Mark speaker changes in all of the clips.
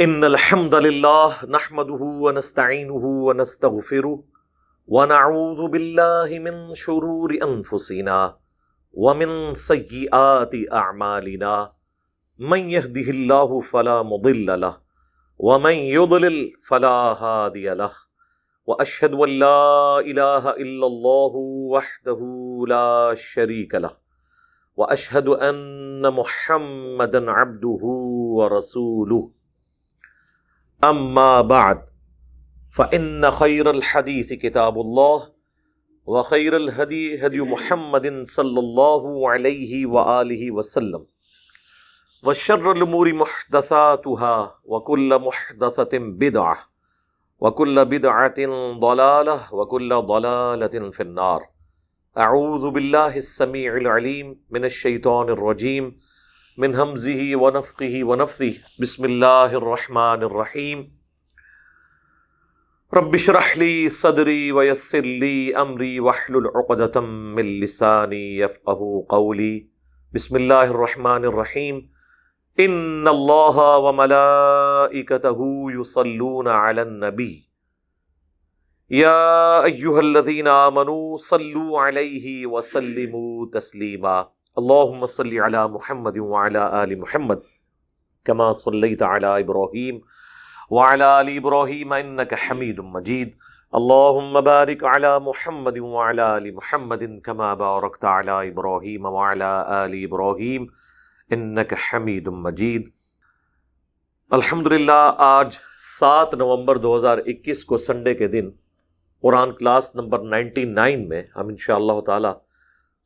Speaker 1: ان الحمد لله نحمده ونستعينه ونستغفره ونعوذ بالله من شرور انفسنا ومن سيئات اعمالنا من يهده الله فلا مضل له ومن يضلل فلا هادي له واشهد ان لا اله الا الله وحده لا شريك له واشهد ان محمدا عبده ورسوله اما بعد فان خير الحديث كتاب الله وخير الهدي هدي محمد صلى الله عليه واله وسلم وشر الامور محدثاتها وكل محدثة بدعة وكل بدعة ضلالة وكل ضلالة في النار. اعوذ بالله السميع العليم من الشيطان الرجيم من همزه ونفخه ونفثه. بسم الله الرحمن الرحيم. رب اشرح لي صدري ويسر لي امري واحلل عقدة من لساني يفقهوا قولي. بسم الله الرحمن الرحيم. ان الله وملائكته يصلون على النبي يا ايها الذين آمنوا صلوا عليه وسلموا تسليما. اللهم صل على محمد وعلى آل محمد كما صليت على إبراهيم وعلى آل إبراهيم إنك حميد مجيد. اللهم بارك على محمد وعلى آل محمد كما باركت على إبراهيم وعلى آل إبراهيم إنك حميد مجيد. الحمدللہ آج 7 نومبر 2021 کو سنڈے کے دن قرآن کلاس نمبر 99 میں ہم انشاءاللہ تعالی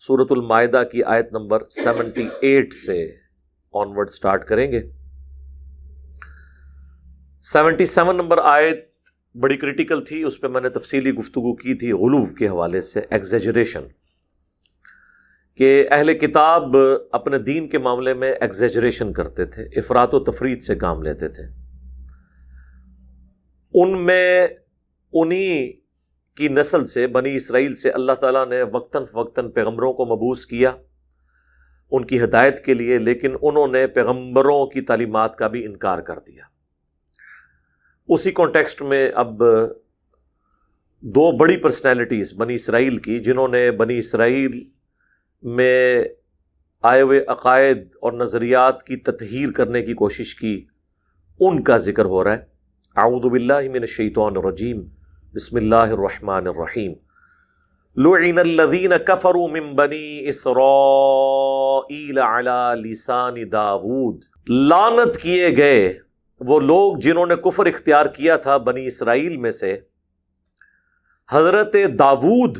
Speaker 1: سورۃ المائدہ کی آیت نمبر 78 سے آنورڈ سٹارٹ کریں گے. 77 نمبر آیت بڑی کریٹیکل تھی، اس پہ میں نے تفصیلی گفتگو کی تھی غلو کے حوالے سے، ایگزیجریشن، کہ اہل کتاب اپنے دین کے معاملے میں ایگزیجریشن کرتے تھے، افراط و تفریط سے کام لیتے تھے. ان میں انہی کی نسل سے، بنی اسرائیل سے اللہ تعالیٰ نے وقتاً فوقتاً پیغمبروں کو مبعوث کیا ان کی ہدایت کے لیے، لیکن انہوں نے پیغمبروں کی تعلیمات کا بھی انکار کر دیا. اسی کانٹیکسٹ میں اب دو بڑی پرسنالٹیز بنی اسرائیل کی، جنہوں نے بنی اسرائیل میں آئے ہوئے عقائد اور نظریات کی تطہیر کرنے کی کوشش کی، ان کا ذکر ہو رہا ہے. اعوذ باللہ من الشیطان الرجیم. بسم اللہ الرحمن الرحیم. لعن الذین کفروا من بنی اسرائیل علی لسان داود. لعنت کیے گئے وہ لوگ جنہوں نے کفر اختیار کیا تھا بنی اسرائیل میں سے حضرت داود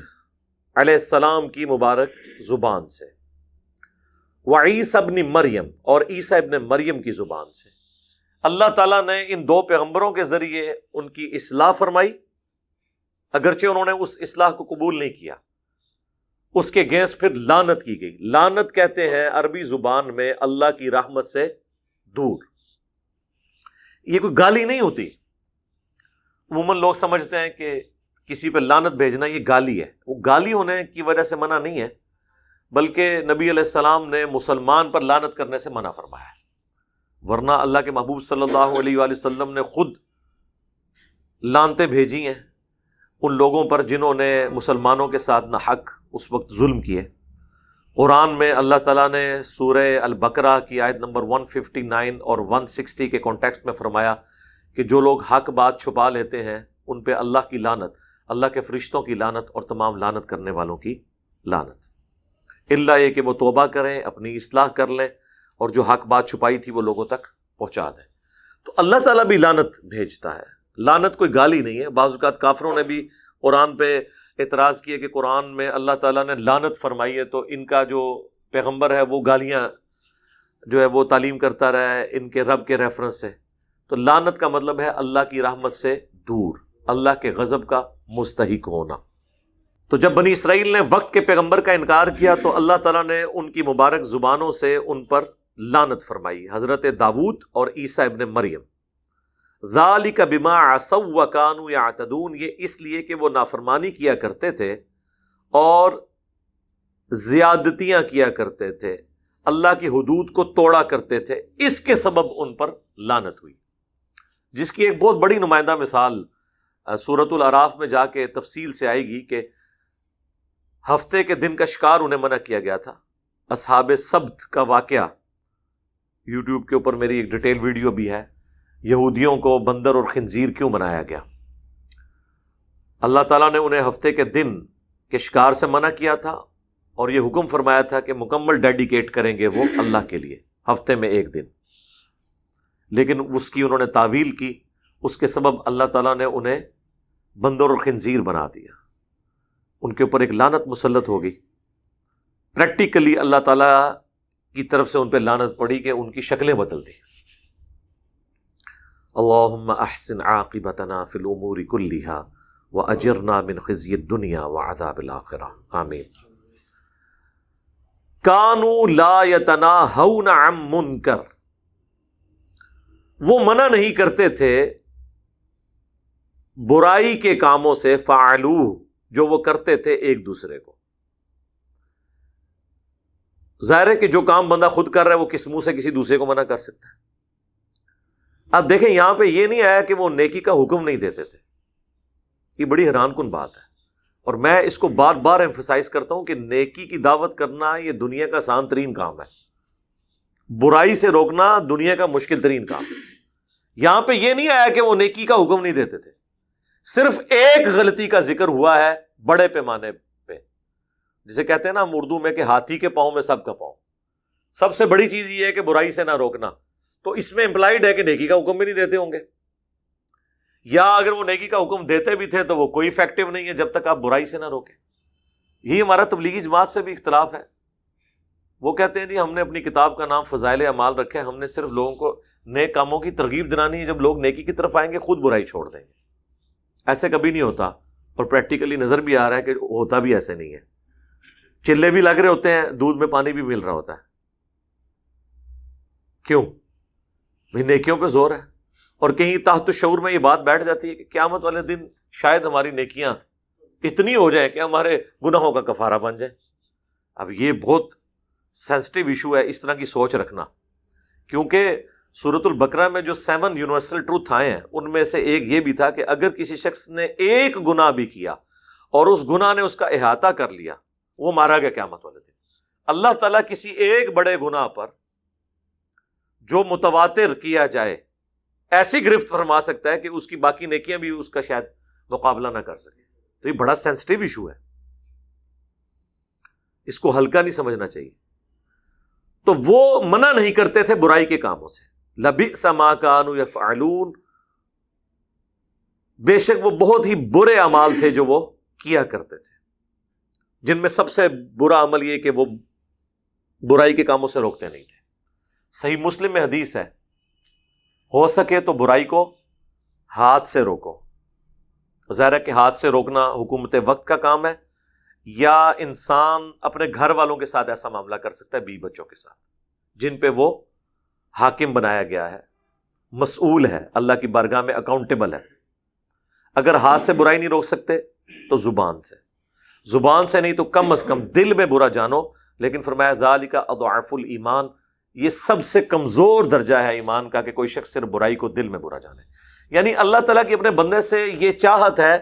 Speaker 1: علیہ السلام کی مبارک زبان سے، وعیسیٰ ابن مریم، اور عیسیٰ ابن مریم کی زبان سے. اللہ تعالیٰ نے ان دو پیغمبروں کے ذریعے ان کی اصلاح فرمائی، اگرچہ انہوں نے اس اصلاح کو قبول نہیں کیا. اس کے اگینسٹ پھر لعنت کی گئی. لعنت کہتے ہیں عربی زبان میں اللہ کی رحمت سے دور. یہ کوئی گالی نہیں ہوتی. عموماً لوگ سمجھتے ہیں کہ کسی پہ لعنت بھیجنا یہ گالی ہے. وہ گالی ہونے کی وجہ سے منع نہیں ہے، بلکہ نبی علیہ السلام نے مسلمان پر لعنت کرنے سے منع فرمایا ہے. ورنہ اللہ کے محبوب صلی اللہ علیہ وآلہ وسلم نے خود لعنتیں بھیجی ہیں ان لوگوں پر جنہوں نے مسلمانوں کے ساتھ ناحق اس وقت ظلم کیے. قرآن میں اللہ تعالیٰ نے سورہ البقرہ کی آیت نمبر 159 اور 160 کے کانٹیکسٹ میں فرمایا کہ جو لوگ حق بات چھپا لیتے ہیں ان پہ اللہ کی لعنت، اللہ کے فرشتوں کی لعنت اور تمام لعنت کرنے والوں کی لعنت، الا یہ کہ وہ توبہ کریں، اپنی اصلاح کر لیں اور جو حق بات چھپائی تھی وہ لوگوں تک پہنچا دیں. تو اللہ تعالیٰ بھی لعنت بھیجتا ہے. لعنت کوئی گالی نہیں ہے. بعض اوقات کافروں نے بھی قرآن پہ اعتراض کیا کہ قرآن میں اللہ تعالیٰ نے لعنت فرمائی ہے تو ان کا جو پیغمبر ہے وہ گالیاں جو ہے وہ تعلیم کرتا رہا ہے ان کے رب کے ریفرنس سے. تو لعنت کا مطلب ہے اللہ کی رحمت سے دور، اللہ کے غضب کا مستحق ہونا. تو جب بنی اسرائیل نے وقت کے پیغمبر کا انکار کیا تو اللہ تعالیٰ نے ان کی مبارک زبانوں سے ان پر لعنت فرمائی. حضرت داود اور عیسیٰ ابن مریم. ذالک بما عصوا وکانوا یعتدون. یہ اس لیے کہ وہ نافرمانی کیا کرتے تھے اور زیادتیاں کیا کرتے تھے، اللہ کی حدود کو توڑا کرتے تھے، اس کے سبب ان پر لعنت ہوئی. جس کی ایک بہت بڑی نمائندہ مثال سورۃ الاعراف میں جا کے تفصیل سے آئے گی کہ ہفتے کے دن کا شکار انہیں منع کیا گیا تھا. اصحاب سبت کا واقعہ یوٹیوب کے اوپر میری ایک ڈیٹیل ویڈیو بھی ہے. یہودیوں کو بندر اور خنزیر کیوں بنایا گیا؟ اللہ تعالیٰ نے انہیں ہفتے کے دن کے شکار سے منع کیا تھا اور یہ حکم فرمایا تھا کہ مکمل ڈیڈیکیٹ کریں گے وہ اللہ کے لیے ہفتے میں ایک دن. لیکن اس کی انہوں نے تعویل کی, اس کے سبب اللہ تعالیٰ نے انہیں بندر اور خنزیر بنا دیا. ان کے اوپر ایک لعنت مسلط ہو گئی. پریکٹیکلی اللہ تعالیٰ کی طرف سے ان پہ لعنت پڑی کہ ان کی شکلیں بدل دی. اللہم احسن عاقبتنا فی الامور کلہا واجرنا من خزی الدنیا وعذاب الآخرہ آمین. کانوا لا یتناہون عن منکر, وہ منع نہیں کرتے تھے برائی کے کاموں سے, فعلوہ جو وہ کرتے تھے ایک دوسرے کو. ظاہر ہے کہ جو کام بندہ خود کر رہا ہے وہ کس منہ سے کسی دوسرے کو منع کر سکتا ہے. اب دیکھیں یہاں پہ یہ نہیں آیا کہ وہ نیکی کا حکم نہیں دیتے تھے. یہ بڑی حیران کن بات ہے, اور میں اس کو بار بار ایمفسائز کرتا ہوں کہ نیکی کی دعوت کرنا یہ دنیا کا آسان ترین کام ہے, برائی سے روکنا دنیا کا مشکل ترین کام ہے. یہاں پہ یہ نہیں آیا کہ وہ نیکی کا حکم نہیں دیتے تھے, صرف ایک غلطی کا ذکر ہوا ہے بڑے پیمانے پہ, جسے کہتے ہیں نا ہم اردو میں کہ ہاتھی کے پاؤں میں سب کا پاؤں. سب سے بڑی چیز یہ ہے کہ برائی سے نہ روکنا, تو اس میں امپلائڈ ہے کہ نیکی کا حکم بھی نہیں دیتے ہوں گے, یا اگر وہ نیکی کا حکم دیتے بھی تھے تو وہ کوئی افیکٹو نہیں ہے جب تک آپ برائی سے نہ روکیں. یہی ہمارا تبلیغی جماعت سے بھی اختلاف ہے. وہ کہتے ہیں جی ہم نے اپنی کتاب کا نام فضائل اعمال رکھا ہے, ہم نے صرف لوگوں کو نیک کاموں کی ترغیب دلانی ہے, جب لوگ نیکی کی طرف آئیں گے خود برائی چھوڑ دیں گے. ایسے کبھی نہیں ہوتا, اور پریکٹیکلی نظر بھی آ رہا ہے کہ ہوتا بھی ایسے نہیں ہے. چلے بھی لگ رہے ہوتے ہیں, دودھ میں پانی بھی مل رہا ہوتا ہے. کیوں؟ بھئی نیکیوں پہ زور ہے, اور کہیں تحت الشعور میں یہ بات بیٹھ جاتی ہے کہ قیامت والے دن شاید ہماری نیکیاں اتنی ہو جائیں کہ ہمارے گناہوں کا کفارہ بن جائے. اب یہ بہت سینسٹیو ایشو ہے اس طرح کی سوچ رکھنا, کیونکہ سورۃ البقرہ میں جو 7 یونیورسل ٹروتھ آئے ہیں ان میں سے ایک یہ بھی تھا کہ اگر کسی شخص نے ایک گناہ بھی کیا اور اس گناہ نے اس کا احاطہ کر لیا, وہ مارا گیا قیامت والے دن. اللہ تعالیٰ کسی ایک بڑے گناہ پر جو متواتر کیا جائے ایسی گرفت فرما سکتا ہے کہ اس کی باقی نیکیاں بھی اس کا شاید مقابلہ نہ کر سکے. تو یہ بڑا سینسٹیو ایشو ہے, اس کو ہلکا نہیں سمجھنا چاہیے. تو وہ منع نہیں کرتے تھے برائی کے کاموں سے. لبئس ما کانوا یفعلون, بے شک وہ بہت ہی برے اعمال تھے جو وہ کیا کرتے تھے, جن میں سب سے برا عمل یہ کہ وہ برائی کے کاموں سے روکتے نہیں تھے. صحیح مسلم میں حدیث ہے, ہو سکے تو برائی کو ہاتھ سے روکو. ظاہر ہے کہ ہاتھ سے روکنا حکومت وقت کا کام ہے, یا انسان اپنے گھر والوں کے ساتھ ایسا معاملہ کر سکتا ہے, بیوی بچوں کے ساتھ جن پہ وہ حاکم بنایا گیا ہے, مسئول ہے, اللہ کی بارگاہ میں اکاؤنٹیبل ہے. اگر ہاتھ سے برائی نہیں روک سکتے تو زبان سے, زبان سے نہیں تو کم از کم دل میں برا جانو. لیکن فرمایا ذالک اضعف الایمان, یہ سب سے کمزور درجہ ہے ایمان کا کہ کوئی شخص صرف برائی کو دل میں برا جانے. یعنی اللہ تعالیٰ کی اپنے بندے سے یہ چاہت ہے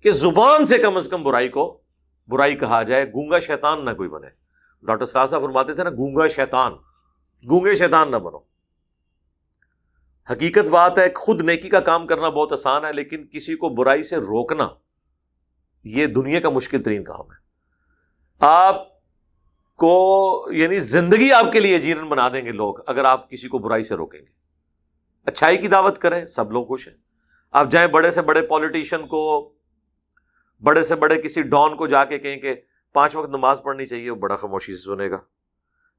Speaker 1: کہ زبان سے کم از کم برائی کو برائی کہا جائے, گونگا شیطان نہ کوئی بنے. ڈاکٹر صاحب فرماتے تھے نا, گونگا شیطان, گونگے شیطان نہ بنو. حقیقت بات ہے خود نیکی کا کام کرنا بہت آسان ہے, لیکن کسی کو برائی سے روکنا یہ دنیا کا مشکل ترین کام ہے. آپ کو یعنی زندگی آپ کے لیے جیرن بنا دیں گے لوگ اگر آپ کسی کو برائی سے روکیں گے. اچھائی کی دعوت کریں, سب لوگ خوش ہیں. آپ جائیں بڑے سے بڑے پولیٹیشین کو, بڑے سے بڑے کسی ڈان کو جا کے کہیں کہ 5 وقت نماز پڑھنی چاہیے, وہ بڑا خاموشی سے سنے گا.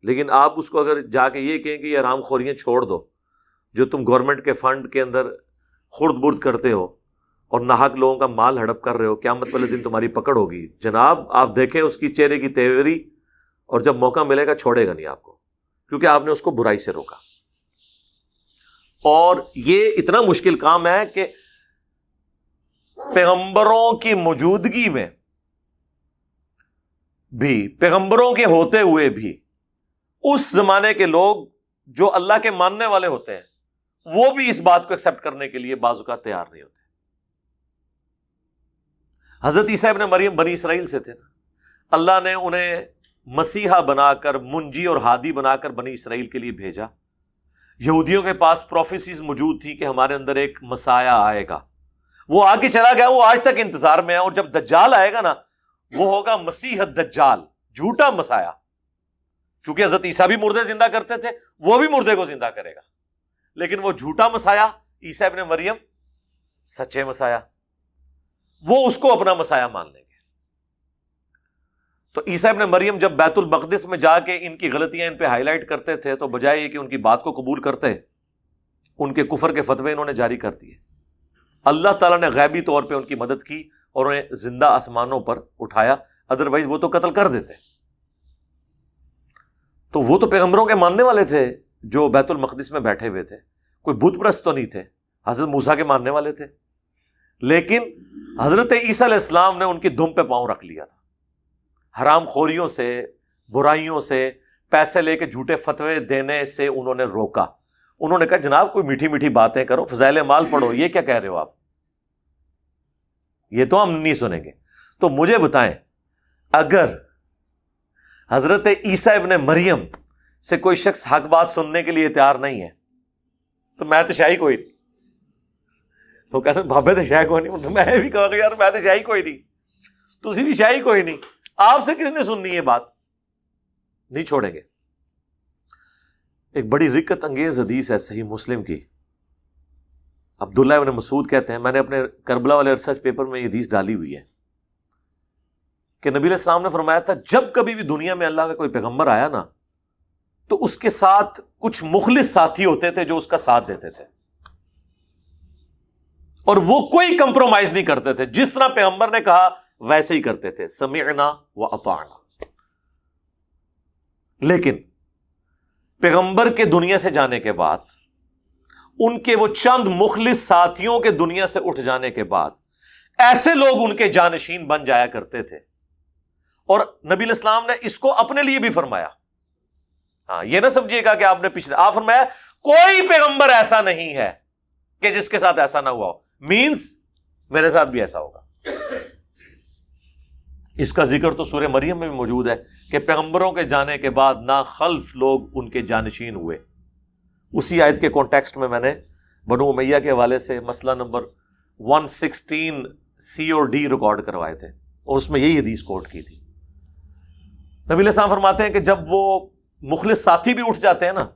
Speaker 1: لیکن آپ اس کو اگر جا کے یہ کہیں کہ یہ حرام خوریاں چھوڑ دو جو تم گورنمنٹ کے فنڈ کے اندر خرد برد کرتے ہو اور ناحق لوگوں کا مال ہڑپ کر رہے ہو, قیامت والے دن تمہاری پکڑ ہوگی. جناب آپ دیکھیں اس کی چہرے کی تیوری, اور جب موقع ملے گا چھوڑے گا نہیں آپ کو, کیونکہ آپ نے اس کو برائی سے روکا. اور یہ اتنا مشکل کام ہے کہ پیغمبروں کی موجودگی میں بھی, پیغمبروں کے ہوتے ہوئے بھی, اس زمانے کے لوگ جو اللہ کے ماننے والے ہوتے ہیں وہ بھی اس بات کو ایکسپٹ کرنے کے لیے بعض اوقات تیار نہیں ہوتے. حضرت عیسیٰ ابن مریم بنی اسرائیل سے تھے نا, اللہ نے انہیں مسیحا بنا کر, منجی اور ہادی بنا کر بنی اسرائیل کے لیے بھیجا. یہودیوں کے پاس پروفیسیز موجود تھی کہ ہمارے اندر ایک مسیح آئے گا, وہ آگے چلا گیا, وہ آج تک انتظار میں ہے. اور جب دجال آئے گا نا, وہ ہوگا مسیح الدجال, جھوٹا مسیح, کیونکہ حضرت عیسیٰ بھی مردے زندہ کرتے تھے, وہ بھی مردے کو زندہ کرے گا. لیکن وہ جھوٹا مسیح, عیسیٰ ابن مریم سچے مسیح, وہ اس کو اپنا مسیح مان لیں گے. تو عیسیٰ ابن مریم جب بیت المقدس میں جا کے ان کی غلطیاں ان پہ ہائی لائٹ کرتے تھے, تو بجائے یہ کہ ان کی بات کو قبول کرتے, ان کے کفر کے فتوے انہوں نے جاری کر دیے. اللہ تعالیٰ نے غیبی طور پہ ان کی مدد کی اور انہیں زندہ آسمانوں پر اٹھایا, ادروائز وہ تو قتل کر دیتے. تو وہ تو پیغمبروں کے ماننے والے تھے جو بیت المقدس میں بیٹھے ہوئے تھے, کوئی بت پرست تو نہیں تھے, حضرت موسیٰ کے ماننے والے تھے. لیکن حضرت عیسیٰ علیہ السلام نے ان کی دم پہ پاؤں رکھ لیا تھا. حرام خوریوں سے, برائیوں سے, پیسے لے کے جھوٹے فتوے دینے سے انہوں نے روکا. انہوں نے کہا جناب کوئی میٹھی میٹھی باتیں کرو, فضائل مال پڑھو, یہ کیا کہہ رہے ہو آپ, یہ تو ہم نہیں سنیں گے. تو مجھے بتائیں, اگر حضرت عیسیٰ ابن مریم سے کوئی شخص حق بات سننے کے لیے تیار نہیں ہے, تو میں تو شاہی کوئی نہیں. وہ کہتے ہیں بابے تو شاہی کوئی نہیں, میں بھی کہوں گا یار میں تو شاہی کوئی نہیں, تسی بھی شاہی کوئی نہیں, آپ سے کس نے سننی ہے بات, نہیں چھوڑیں گے. ایک بڑی رکت انگیز حدیث ہے صحیح مسلم کی. عبداللہ ابن مسعود کہتے ہیں, میں نے اپنے کربلا والے ریسرچ پیپر میں یہ حدیث ڈالی ہوئی ہے, کہ نبی علیہ السلام نے فرمایا تھا جب کبھی بھی دنیا میں اللہ کا کوئی پیغمبر آیا نا, تو اس کے ساتھ کچھ مخلص ساتھی ہوتے تھے جو اس کا ساتھ دیتے تھے, اور وہ کوئی کمپرومائز نہیں کرتے تھے, جس طرح پیغمبر نے کہا ویسے ہی کرتے تھے, سمعنا و اطعنا. لیکن پیغمبر کے دنیا سے جانے کے بعد, ان کے وہ چند مخلص ساتھیوں کے دنیا سے اٹھ جانے کے بعد, ایسے لوگ ان کے جانشین بن جایا کرتے تھے. اور نبی علیہ السلام نے اس کو اپنے لیے بھی فرمایا. ہاں, یہ نہ سمجھیے گا کہ آپ نے پچھلے, آپ فرمایا کوئی پیغمبر ایسا نہیں ہے کہ جس کے ساتھ ایسا نہ ہوا ہو, مینز میرے ساتھ بھی ایسا ہوگا. اس کا ذکر تو سورہ مریم میں بھی موجود ہے کہ پیغمبروں کے جانے کے بعد ناخلف لوگ ان کے جانشین ہوئے. اسی آیت کے کانٹیکسٹ میں میں نے بنو امیہ کے حوالے سے مسئلہ نمبر 116 سی اور ڈی ریکارڈ کروائے تھے, اور اس میں یہی حدیث کوٹ کی تھی. نبی علیہ السلام فرماتے ہیں کہ جب وہ مخلص ساتھی بھی اٹھ جاتے ہیں نا,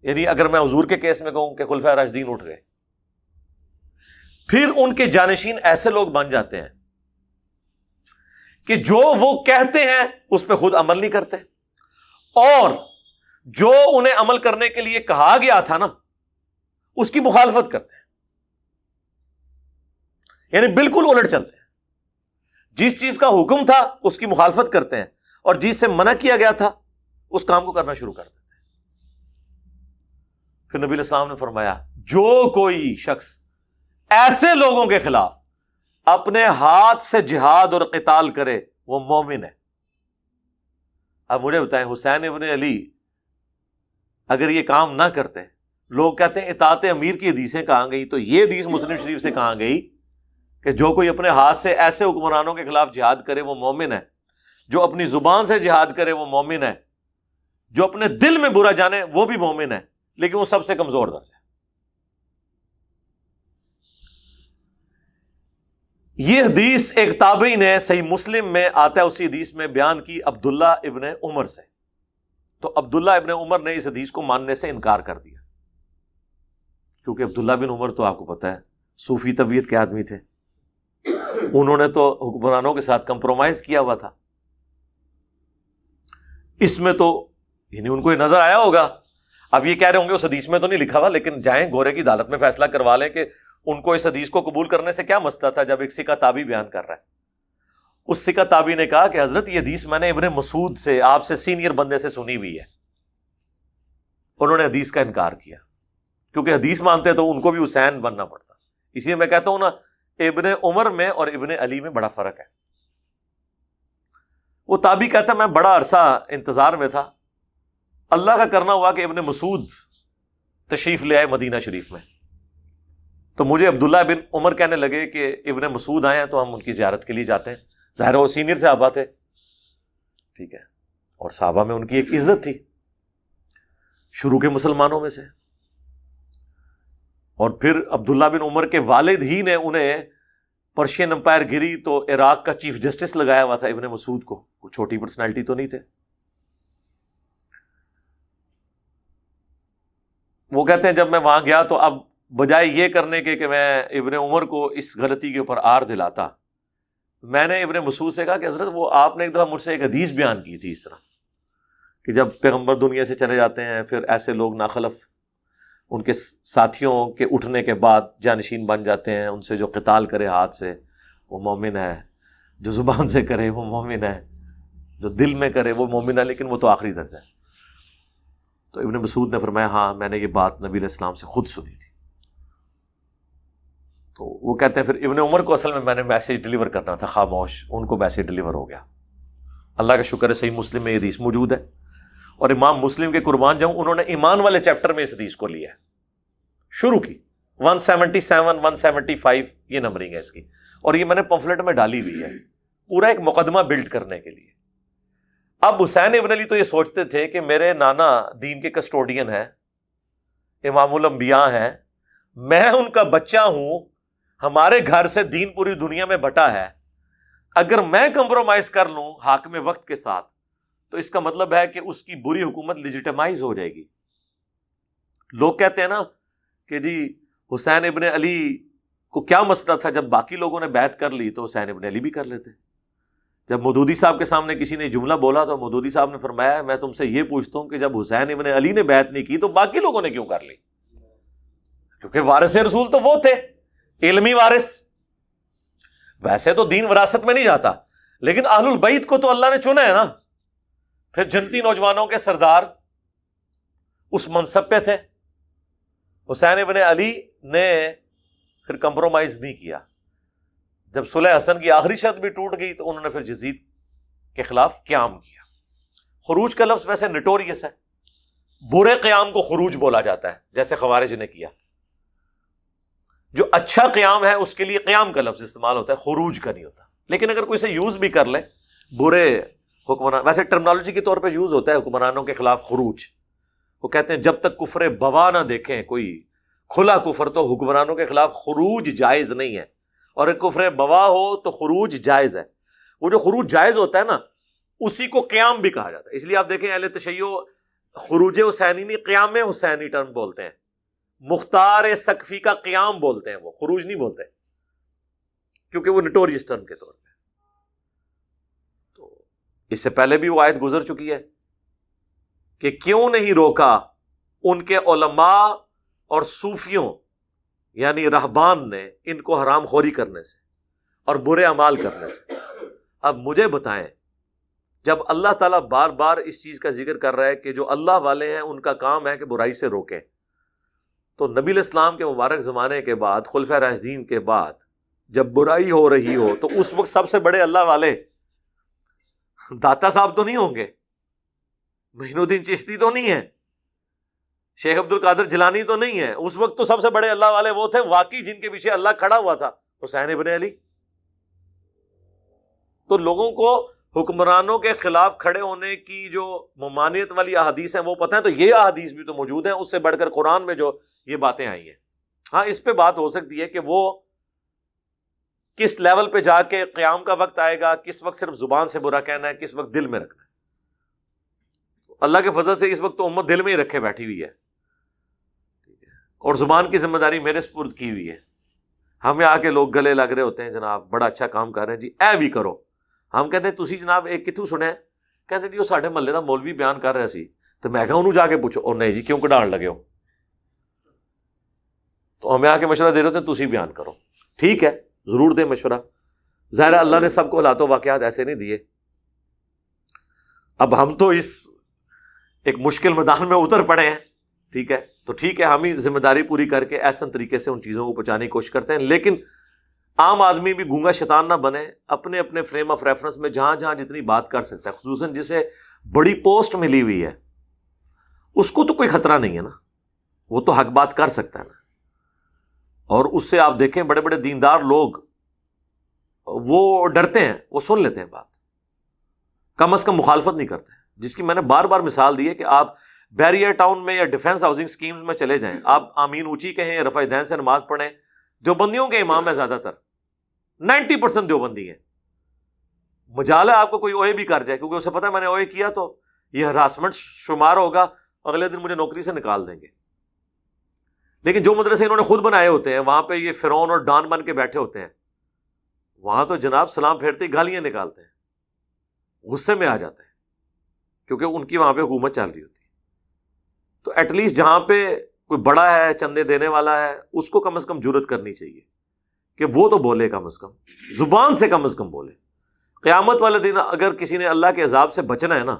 Speaker 1: یعنی اگر میں حضور کے کیس میں کہوں کہ خلفائے راشدین اٹھ گئے, پھر ان کے جانشین ایسے لوگ بن جاتے ہیں کہ جو وہ کہتے ہیں اس پہ خود عمل نہیں کرتے, اور جو انہیں عمل کرنے کے لیے کہا گیا تھا نا اس کی مخالفت کرتے ہیں, یعنی بالکل الٹ چلتے ہیں. جس چیز کا حکم تھا اس کی مخالفت کرتے ہیں, اور جس سے منع کیا گیا تھا اس کام کو کرنا شروع کر دیتے ہیں. پھر نبی علیہ السلام نے فرمایا جو کوئی شخص ایسے لوگوں کے خلاف اپنے ہاتھ سے جہاد اور قتال کرے وہ مومن ہے. اب مجھے بتائیں, حسین ابن علی اگر یہ کام نہ کرتے, لوگ کہتے ہیں اطاعت امیر کی حدیثیں کہاں گئی, تو یہ حدیث مسلم شریف سے کہاں گئی کہ جو کوئی اپنے ہاتھ سے ایسے حکمرانوں کے خلاف جہاد کرے وہ مومن ہے, جو اپنی زبان سے جہاد کرے وہ مومن ہے, جو اپنے دل میں برا جانے وہ بھی مومن ہے, لیکن وہ سب سے کمزور درجہ ہے. یہ حدیث ایک تابعی نے صحیح مسلم میں آتا ہے اسی حدیث میں بیان کی عبداللہ ابن عمر سے. تو عبداللہ ابن عمر نے اس حدیث کو ماننے سے انکار کر دیا, کیونکہ عبداللہ بن عمر تو آپ کو پتہ ہے صوفی طبیعت کے آدمی تھے, انہوں نے تو حکمرانوں کے ساتھ کمپرومائز کیا ہوا تھا. اس میں تو یعنی ان کو یہ نظر آیا ہوگا, اب یہ کہہ رہے ہوں گے اس حدیث میں تو نہیں لکھا ہوا, لیکن جائیں گورے کی عدالت میں فیصلہ کروا لیں کہ ان کو اس حدیث کو قبول کرنے سے کیا مسئلہ تھا. جب ایک سکہ تابعی بیان کر رہا ہے, اس سکہ تابعی نے کہا کہ حضرت یہ حدیث میں نے ابن مسعود سے, آپ سے سینئر بندے سے سنی ہوئی ہے. انہوں نے حدیث کا انکار کیا, کیونکہ حدیث مانتے تو ان کو بھی حسین بننا پڑتا. اسی لیے میں کہتا ہوں نا, ابن عمر میں اور ابن علی میں بڑا فرق ہے. وہ تابعی کہتا ہے میں بڑا عرصہ انتظار میں تھا, اللہ کا کرنا ہوا کہ ابن مسعود تشریف لے آئے مدینہ شریف میں. تو مجھے عبداللہ بن عمر کہنے لگے کہ ابن مسعود آئے ہیں تو ہم ان کی زیارت کے لیے جاتے ہیں. ظاہر وہ سینئر صحابہ تھے, ٹھیک ہے, اور صحابہ میں ان کی ایک عزت تھی شروع کے مسلمانوں میں سے. اور پھر عبداللہ بن عمر کے والد ہی نے انہیں پرشین امپائر گری تو عراق کا چیف جسٹس لگایا ہوا تھا ابن مسعود کو. وہ چھوٹی پرسنالٹی تو نہیں تھے. وہ کہتے ہیں جب میں وہاں گیا تو اب بجائے یہ کرنے کے کہ میں ابن عمر کو اس غلطی کے اوپر آر دلاتا, میں نے ابن مسعود سے کہا کہ حضرت وہ آپ نے ایک دفعہ مجھ سے ایک حدیث بیان کی تھی اس طرح کہ جب پیغمبر دنیا سے چلے جاتے ہیں پھر ایسے لوگ ناخلف ان کے ساتھیوں کے اٹھنے کے بعد جانشین بن جاتے ہیں, ان سے جو قتال کرے ہاتھ سے وہ مومن ہے, جو زبان سے کرے وہ مومن ہے, جو دل میں کرے وہ مومن ہے, لیکن وہ تو آخری درجہ ہے. تو ابن مسعود نے فرمایا ہاں میں نے یہ بات نبی علیہ السلام سے خود سنی تھی. تو وہ کہتے ہیں پھر ابن عمر کو اصل میں نے میسیج ڈیلیور کرنا تھا, خاموش, ان کو میسیج ڈیلیور ہو گیا. اللہ کا شکر ہے صحیح مسلم میں یہ حدیث موجود ہے, اور امام مسلم کے قربان جاؤں انہوں نے ایمان والے چیپٹر میں اس حدیث کو لیا ہے, شروع کی 177 175 یہ نمبرنگ ہے اس کی, اور یہ میں نے پمفلٹ میں ڈالی ہوئی ہے پورا ایک مقدمہ بلڈ کرنے کے لیے. اب حسین ابن علی تو یہ سوچتے تھے کہ میرے نانا دین کے کسٹوڈین ہیں, امام الانبیاء ہیں, میں ان کا بچہ ہوں, ہمارے گھر سے دین پوری دنیا میں بٹا ہے, اگر میں کمپرومائز کر لوں حاکم وقت کے ساتھ تو اس کا مطلب ہے کہ اس کی بری حکومت لیجیٹمائز ہو جائے گی. لوگ کہتے ہیں نا کہ جی حسین ابن علی کو کیا مسئلہ تھا, جب باقی لوگوں نے بیعت کر لی تو حسین ابن علی بھی کر لیتے. جب مودودی صاحب کے سامنے کسی نے جملہ بولا تو مودودی صاحب نے فرمایا میں تم سے یہ پوچھتا ہوں کہ جب حسین ابن علی نے بیعت نہیں کی تو باقی لوگوں نے کیوں کر لی؟ کیونکہ وارث رسول تو وہ تھے, علمی وارث. ویسے تو دین وراثت میں نہیں جاتا, لیکن اہل البیت کو تو اللہ نے چنا ہے نا. پھر جنتی نوجوانوں کے سردار اس منصب پہ تھے. حسین ابن علی نے پھر کمپرومائز نہیں کیا. جب صلح حسن کی آخری شرط بھی ٹوٹ گئی تو انہوں نے پھر یزید کے خلاف قیام کیا. خروج کا لفظ ویسے نٹوریس ہے, برے قیام کو خروج بولا جاتا ہے جیسے خوارج نے کیا. جو اچھا قیام ہے اس کے لیے قیام کا لفظ استعمال ہوتا ہے, خروج کا نہیں ہوتا. لیکن اگر کوئی سے یوز بھی کر لے برے حکمران, ویسے ٹرمنالوجی کے طور پہ یوز ہوتا ہے حکمرانوں کے خلاف خروج. وہ کہتے ہیں جب تک کفر بوا نہ دیکھیں کوئی کھلا کفر تو حکمرانوں کے خلاف خروج جائز نہیں ہے, اور ایک کفر بوا ہو تو خروج جائز ہے. وہ جو خروج جائز ہوتا ہے نا اسی کو قیام بھی کہا جاتا ہے. اس لیے آپ دیکھیں اہل تشیع خروج حسینی نہیں قیام حسینی ٹرم بولتے ہیں, مختار سقفی کا قیام بولتے ہیں, وہ خروج نہیں بولتے کیونکہ وہ نٹوریس ٹرم کے طور پہ. تو اس سے پہلے بھی وہ آیت گزر چکی ہے کہ کیوں نہیں روکا ان کے علماء اور صوفیوں یعنی رہبان نے ان کو حرام خوری کرنے سے اور برے اعمال کرنے سے. اب مجھے بتائیں جب اللہ تعالیٰ بار بار اس چیز کا ذکر کر رہا ہے کہ جو اللہ والے ہیں ان کا کام ہے کہ برائی سے روکیں, تو نبی علیہ السلام کے مبارک زمانے کے بعد خلفائے راشدین کے بعد جب برائی ہو رہی ہو تو اس وقت سب سے بڑے اللہ والے داتا صاحب تو نہیں ہوں گے, معین الدین چشتی تو نہیں ہے, شیخ عبد القادر جیلانی تو نہیں ہے. اس وقت تو سب سے بڑے اللہ والے وہ تھے واقعی جن کے پیچھے اللہ کھڑا ہوا تھا, حسین ابن علی. تو لوگوں کو حکمرانوں کے خلاف کھڑے ہونے کی جو ممانعت والی احادیث ہیں وہ پتہ ہے, تو یہ احادیث بھی تو موجود ہیں, اس سے بڑھ کر قرآن میں جو یہ باتیں آئی ہیں. ہاں اس پہ بات ہو سکتی ہے کہ وہ کس لیول پہ جا کے قیام کا وقت آئے گا, کس وقت صرف زبان سے برا کہنا ہے, کس وقت دل میں رکھنا ہے. اللہ کے فضل سے اس وقت تو امت دل میں ہی رکھے بیٹھی ہوئی ہے, اور زبان کی ذمہ داری میرے سپرد کی ہوئی ہے. ہمیں آ کے لوگ گلے لگ رہے ہوتے ہیں جناب بڑا اچھا کام کر رہے ہیں جی, اے بھی کرو. ہم کہتے ہیں تسی جناب ایک کتوں سنے, کہتے جی وہ ساڈے محلے دا مولوی بیان کر رہا سی, تو میں کہا انہوں جا کے پوچھو, اور نہیں جی کیوں کڈان لگے ہو, تو ہمیں آ کے مشورہ دے رہے ہوتے ہیں تسی بیان کرو. ٹھیک ہے ضرور دیں مشورہ, ظاہر اللہ نے سب کو حالات و واقعات ایسے نہیں دیے. اب ہم تو اس ایک مشکل میدان میں اتر پڑے ہیں, ٹھیک ہے, تو ٹھیک ہے ہم ہی ذمہ داری پوری کر کے احسن طریقے سے ان چیزوں کو پہنچانے کی کوشش کرتے ہیں. لیکن عام آدمی بھی گونگا شیطان نہ بنے, اپنے اپنے فریم آف ریفرنس میں جہاں جہاں جتنی بات کر سکتا ہے, خصوصاً جسے بڑی پوسٹ ملی ہوئی ہے اس کو تو کوئی خطرہ نہیں ہے نا. وہ تو حق بات کر سکتا ہے نا. اور اس سے آپ دیکھیں بڑے بڑے دیندار لوگ وہ ڈرتے ہیں, وہ سن لیتے ہیں بات, کم از کم مخالفت نہیں کرتے. جس کی میں نے بار بار مثال دی ہے کہ آپ بیریر ٹاؤن میں یا ڈیفنس ہاؤسنگ سکیمز میں چلے جائیں, آپ آمین اونچی کہیں یا رفع دین سے نماز پڑھیں, دیوبندیوں کے امام ہیں زیادہ تر, 90% دیوبندی ہیں. مجال ہے آپ کو کوئی اوے بھی کر جائے, کیونکہ اسے پتا ہے میں نے اوے کیا تو یہ ہراسمنٹ شمار ہوگا, اگلے دن مجھے نوکری سے نکال دیں گے. لیکن جو مدرسے انہوں نے خود بنائے ہوتے ہیں, وہاں پہ یہ فرعون اور ڈان بن کے بیٹھے ہوتے ہیں, وہاں تو جناب سلام پھیرتے ہی گالیاں نکالتے ہیں, غصے میں آ جاتے ہیں, کیونکہ ان کی وہاں پہ حکومت چل رہی ہوتی ہے. تو ایٹ لیسٹ جہاں پہ کوئی بڑا ہے, چندے دینے والا ہے, اس کو کم از کم جرات کرنی چاہیے کہ وہ تو بولے, کم از کم زبان سے کم از کم بولے. قیامت والے دن اگر کسی نے اللہ کے عذاب سے بچنا ہے نا,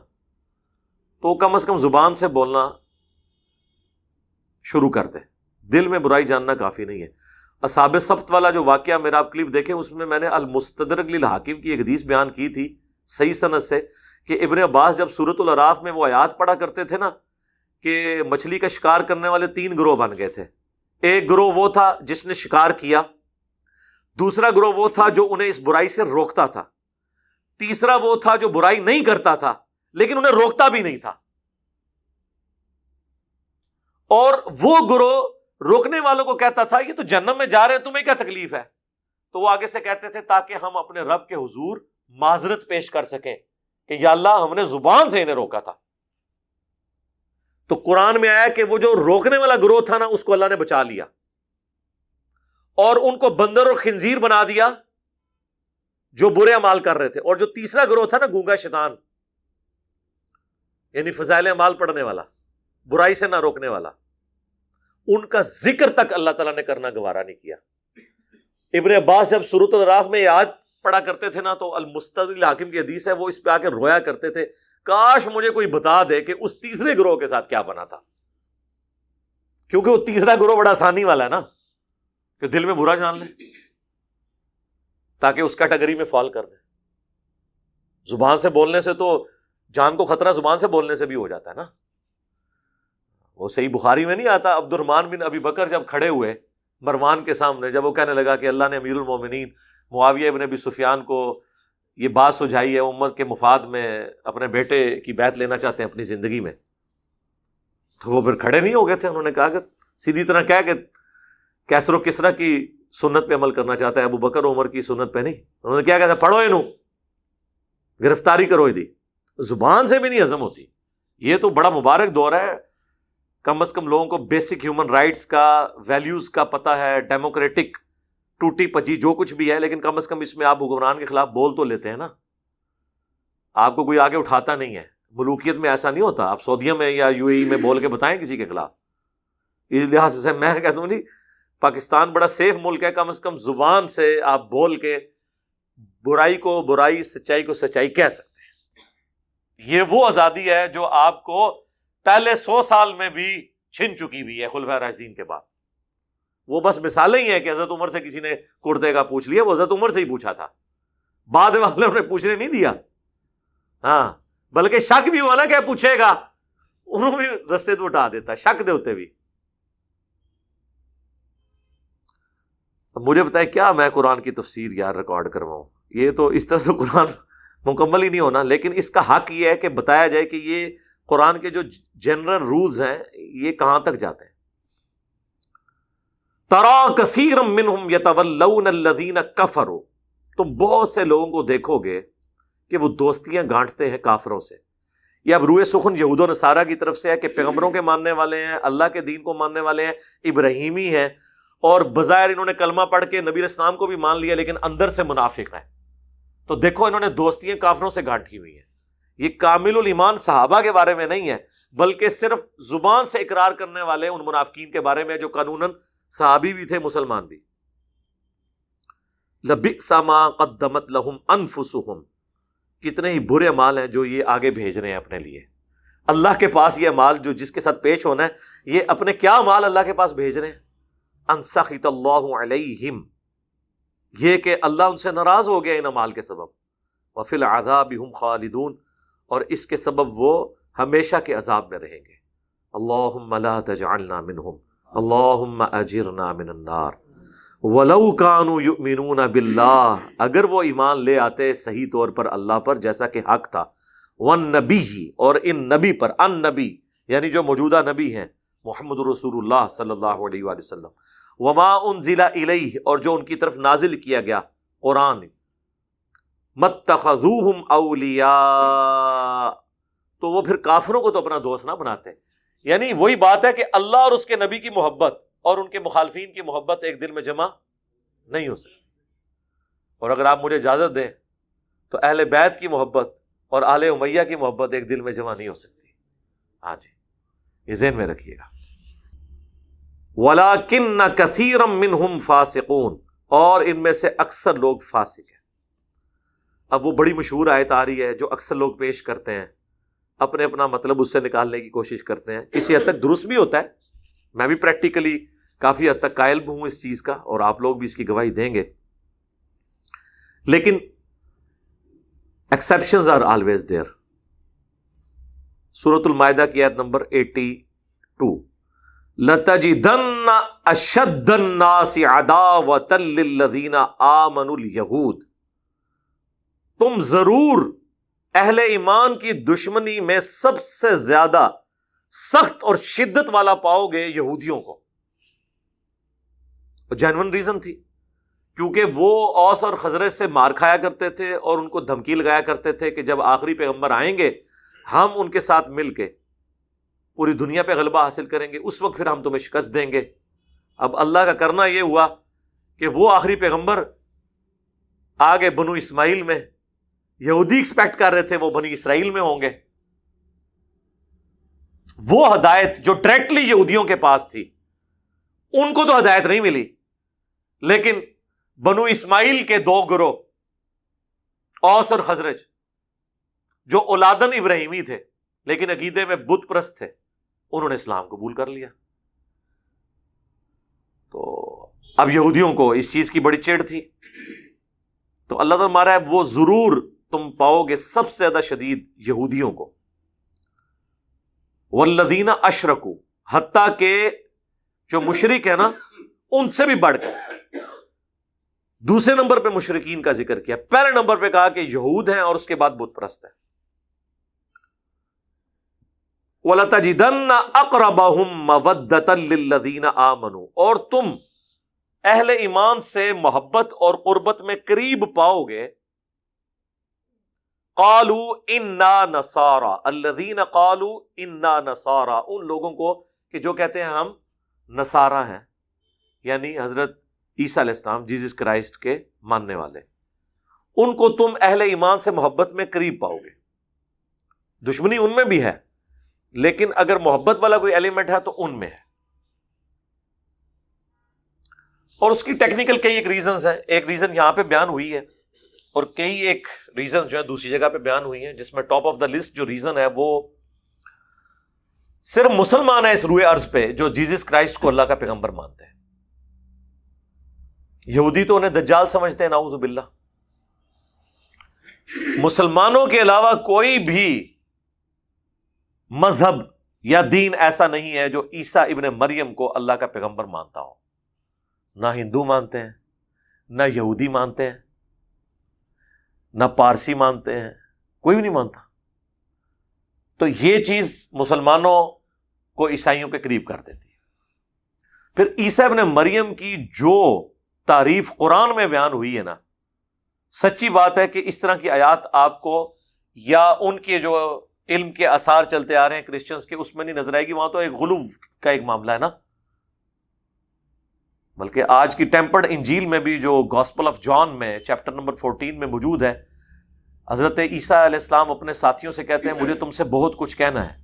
Speaker 1: تو کم از کم زبان سے بولنا شروع کر دے, دل میں برائی جاننا کافی نہیں ہے. اصحاب سبت والا جو واقعہ میرا آپ کلپ دیکھیں, اس میں نے المستدرک للحاکم کی ایک حدیث بیان کی تھی صحیح سند سے, کہ ابن عباس جب سورۃ الاعراف میں وہ آیات پڑھا کرتے تھے نا کہ مچھلی کا شکار کرنے والے 3 گروہ بن گئے تھے. ایک گروہ وہ تھا جس نے شکار کیا, دوسرا گروہ وہ تھا جو انہیں اس برائی سے روکتا تھا, تیسرا وہ تھا جو برائی نہیں کرتا تھا لیکن انہیں روکتا بھی نہیں تھا. اور وہ گروہ روکنے والوں کو کہتا تھا یہ تو جہنم میں جا رہے ہیں, تمہیں کیا تکلیف ہے؟ تو وہ آگے سے کہتے تھے تاکہ ہم اپنے رب کے حضور معذرت پیش کر سکیں کہ یا اللہ ہم نے زبان سے انہیں روکا تھا. تو قرآن میں آیا کہ وہ جو روکنے والا گروہ تھا نا, اس کو اللہ نے بچا لیا اور ان کو بندر اور خنزیر بنا دیا جو برے اعمال کر رہے تھے. اور جو تیسرا گروہ تھا نا, گونگا شیطان, یعنی فضائل اعمال پڑھنے والا, برائی سے نہ روکنے والا, ان کا ذکر تک اللہ تعالیٰ نے کرنا گوارا نہیں کیا. ابن عباس جب سورۃ الاعراف میں یاد پڑھا کرتے تھے نا, تو المستدرک للحاکم کی حدیث ہے, وہ اس پہ آ کے رویا کرتے تھے, کاش مجھے کوئی بتا دے کہ اس تیسرے گروہ کے ساتھ کیا بنا تھا. کیونکہ وہ تیسرا گروہ بڑا آسانی والا ہے نا, کہ دل میں برا جان لے تاکہ اس کیٹیگری میں فال کر دے. زبان سے بولنے سے تو جان کو خطرہ زبان سے بولنے سے بھی ہو جاتا ہے نا. وہ صحیح بخاری میں نہیں آتا, عبد الرحمن بن ابی بکر جب کھڑے ہوئے مروان کے سامنے, جب وہ کہنے لگا کہ اللہ نے امیر المومنین معاویہ بن ابی سفیان کو یہ بات سجھائی ہے, امت کے مفاد میں اپنے بیٹے کی بیعت لینا چاہتے ہیں اپنی زندگی میں, تو وہ پھر کھڑے نہیں ہو گئے تھے. انہوں نے کہا کہ سیدھی طرح کہہ کہ کیسر و کسرا کی سنت پہ عمل کرنا چاہتا ہے, ابو بکر و عمر کی سنت پہ نہیں. انہوں نے کیا کہا, پڑھو انہوں, گرفتاری کرو دی. زبان سے بھی نہیں ہضم ہوتی. یہ تو بڑا مبارک دور ہے, کم از کم لوگوں کو بیسک ہیومن رائٹس کا, ویلیوز کا پتہ ہے, ڈیموکریٹک ٹوٹی پجی جو کچھ بھی ہے, لیکن کم از کم اس میں آپ حکمران کے خلاف بول تو لیتے ہیں نا. آپ کو کوئی آگے اٹھاتا نہیں ہے. ملوکیت میں ایسا نہیں ہوتا, آپ سعودیہ میں یا یو اے ای میں بول کے بتائیں کسی کے خلاف. اس لحاظ سے میں کہتا ہوں, نہیں, پاکستان بڑا سیف ملک ہے, کم از کم زبان سے آپ بول کے برائی کو برائی, سچائی کو سچائی کہہ سکتے ہیں. یہ وہ آزادی ہے جو آپ کو پہلے 100 سال میں بھی چھن چکی ہوئی ہے خلفائے راشدین کے بعد. وہ بس مثالیں ہی ہیں کہ حضرت عمر سے کسی نے کرتے کا پوچھ لیا, وہ حضرت عمر سے ہی پوچھا تھا, بعد والوں نے پوچھنے نہیں دیا. ہاں, بلکہ شک بھی ہوا نا کہ پوچھے گا, انہوں بھی رستے تو اٹھا دیتا شک دے ہوتے بھی. مجھے بتائیں کیا میں قرآن کی تفسیر یار ریکارڈ کرواؤں؟ یہ تو اس طرح تو قرآن مکمل ہی نہیں ہونا. لیکن اس کا حق یہ ہے کہ بتایا جائے کہ یہ قرآن کے جو جنرل رولز ہیں یہ کہاں تک جاتے ہیں. تَرَى كَثِيرًا مِّنْهُمْ يَتَوَلَّوْنَ الَّذِينَ كَفَرُوا, تم بہت سے لوگوں کو دیکھو گے کہ وہ دوستیاں گانٹتے ہیں کافروں سے. یہ اب روئے سخن یہود و نصارہ کی طرف سے ہے کہ پیغمبروں کے ماننے والے ہیں, اللہ کے دین کو ماننے والے ہیں, ابراہیمی ہیں, اور بظاہر انہوں نے کلمہ پڑھ کے نبی علیہ السلام کو بھی مان لیا, لیکن اندر سے منافق ہیں. تو دیکھو انہوں نے دوستیاں کافروں سے گانٹھی ہوئی ہیں. یہ کامل الایمان صحابہ کے بارے میں نہیں ہے, بلکہ صرف زبان سے اقرار کرنے والے ان منافقین کے بارے میں جو قانوناً صحابی بھی تھے, مسلمان بھی. لَبِئْسَ مَا قَدَّمَتْ لَهُمْ أَنفُسُهُمْ, کتنے ہی برے اعمال ہیں جو یہ آگے بھیج رہے ہیں اپنے لیے. اللہ کے پاس یہ اعمال جو جس کے ساتھ پیش ہونا ہے, یہ اپنے کیا اعمال اللہ کے پاس بھیج رہے ہیں. ان سخط اللہ علیہم, یہ کہ اللہ ان سے ناراض ہو گیا ان اعمال کے سبب. وفی العذاب ہم خالدون, اور اس کے سبب وہ ہمیشہ کے عذاب میں رہیں گے. اللہم لا تجعلنا منہم اللہم اجرنا من النار وَلَوْ كَانُوا يُؤْمِنُونَ بِاللَّهِ، اگر وہ ایمان لے آتے صحیح طور پر اللہ پر جیسا کہ حق تھا، وَالنَّبِيِّ اور ان نبی پر، ان نبی یعنی جو موجودہ نبی ہیں محمد رسول اللہ صلی اللہ علیہ وآلہ وسلم، وَمَا أُنزِلَ إِلَيْهِ اور جو ان کی طرف نازل کیا گیا قرآن، مَتَّخَذُوهُمْ أَوْلِيَاءَ تو وہ پھر کافروں کو تو اپنا دوست نہ بناتے. یعنی وہی بات ہے کہ اللہ اور اس کے نبی کی محبت اور ان کے مخالفین کی محبت ایک دل میں جمع نہیں ہو سکتی. اور اگر آپ مجھے اجازت دیں تو اہل بیت کی محبت اور آل امیہ کی محبت ایک دل میں جمع نہیں ہو سکتی. ہاں جی، یہ ذہن میں رکھیے گا. وَلَٰكِنَّ كَثِيرًا مِّنْهُمْ فَاسِقُونَ اور ان میں سے اکثر لوگ فاسق ہیں. اب وہ بڑی مشہور آیت آ رہی ہے جو اکثر لوگ پیش کرتے ہیں، اپنے اپنا مطلب اس سے نکالنے کی کوشش کرتے ہیں. کسی حد تک درست بھی ہوتا ہے، میں بھی پریکٹیکلی کافی حد تک قائل بھی ہوں اس چیز کا، اور آپ لوگ بھی اس کی گواہی دیں گے. لیکن ایکسیپشنز آر آلویز دیئر. سورۃ المائدہ کی آیت نمبر 82، لَتَجِدَنَّ أَشَدَّ النَّاسِ عَدَاوَةً لِّلَّذِينَ آمَنُوا الْيَهُودَ تم ضرور اہل ایمان کی دشمنی میں سب سے زیادہ سخت اور شدت والا پاؤ گے یہودیوں کو. جینون ریزن تھی، کیونکہ وہ اوس اور خزرج سے مار کھایا کرتے تھے اور ان کو دھمکی لگایا کرتے تھے کہ جب آخری پیغمبر آئیں گے ہم ان کے ساتھ مل کے پوری دنیا پہ غلبہ حاصل کریں گے، اس وقت پھر ہم تمہیں شکست دیں گے. اب اللہ کا کرنا یہ ہوا کہ وہ آخری پیغمبر آگے بنو اسماعیل میں، یہودی ایکسپیکٹ کر رہے تھے وہ بنی اسرائیل میں ہوں گے. وہ ہدایت جو ڈائریکٹلی یہودیوں کے پاس تھی ان کو تو ہدایت نہیں ملی، لیکن بنو اسماعیل کے دو گروہ اوس اور خزرج جو اولادن ابراہیمی تھے لیکن عقیدے میں بت پرست تھے، انہوں نے اسلام قبول کر لیا. تو اب یہودیوں کو اس چیز کی بڑی چڑ تھی، تو اللہ تعالیٰ مارا ہے وہ ضرور تم پاؤ گے سب سے زیادہ شدید یہودیوں کو. والذین اشرکوا حتیٰ کہ جو مشرک ہے نا ان سے بھی بڑھ کر دوسرے نمبر پہ مشرکین کا ذکر کیا، پہلے نمبر پہ کہا کہ یہود ہیں اور اس کے بعد بت پرست ہیں. وَلَتَجِدَنَّ أَقْرَبَهُمْ مَوَدَّةً لِّلَّذِينَ آمَنُوا اور تم اہل ایمان سے محبت اور قربت میں قریب پاؤ گے. قالوا انا نصارى الذين قالوا انا نصارى ان لوگوں کو کہ جو کہتے ہیں ہم نصارہ ہیں، یعنی حضرت عیسیٰ علیہ السلام جیزس کرائسٹ کے ماننے والے. ان کو تم اہل ایمان سے محبت میں قریب پاؤ گے. دشمنی ان میں بھی ہے لیکن اگر محبت والا کوئی ایلیمنٹ ہے تو ان میں ہے. اور اس کی ٹیکنیکل کئی ایک ریزنز ہیں. ایک ریزن یہاں پہ بیان ہوئی ہے اور کئی ایک ریزن جو ہے دوسری جگہ پہ بیان ہوئی ہیں، جس میں ٹاپ آف دا لسٹ جو ریزن ہے وہ صرف مسلمان ہیں اس روئے ارض پہ جو جیزس کرائسٹ کو اللہ کا پیغمبر مانتے ہیں. یہودی تو انہیں دجال سمجھتے ہیں، نعوذ باللہ. مسلمانوں کے علاوہ کوئی بھی مذہب یا دین ایسا نہیں ہے جو عیسیٰ ابن مریم کو اللہ کا پیغمبر مانتا ہو. نہ ہندو مانتے ہیں، نہ یہودی مانتے ہیں، نہ پارسی مانتے ہیں، کوئی بھی نہیں مانتا. تو یہ چیز مسلمانوں کو عیسائیوں کے قریب کر دیتی ہے. پھر عیسیٰ ابن مریم کی جو تعریف قرآن میں بیان ہوئی ہے نا، سچی بات ہے کہ اس طرح کی آیات آپ کو یا ان کے جو علم کے آثار چلتے آ رہے ہیں کرسچنز کے اس میں نہیں نظر آئے گی. وہاں تو ایک غلو کا ایک معاملہ ہے نا. بلکہ آج کی ٹیمپرڈ انجیل میں بھی جو گاسپل آف جان میں چیپٹر نمبر 14 میں موجود ہے، حضرت عیسیٰ علیہ السلام اپنے ساتھیوں سے کہتے ہیں مجھے تم سے بہت کچھ کہنا ہے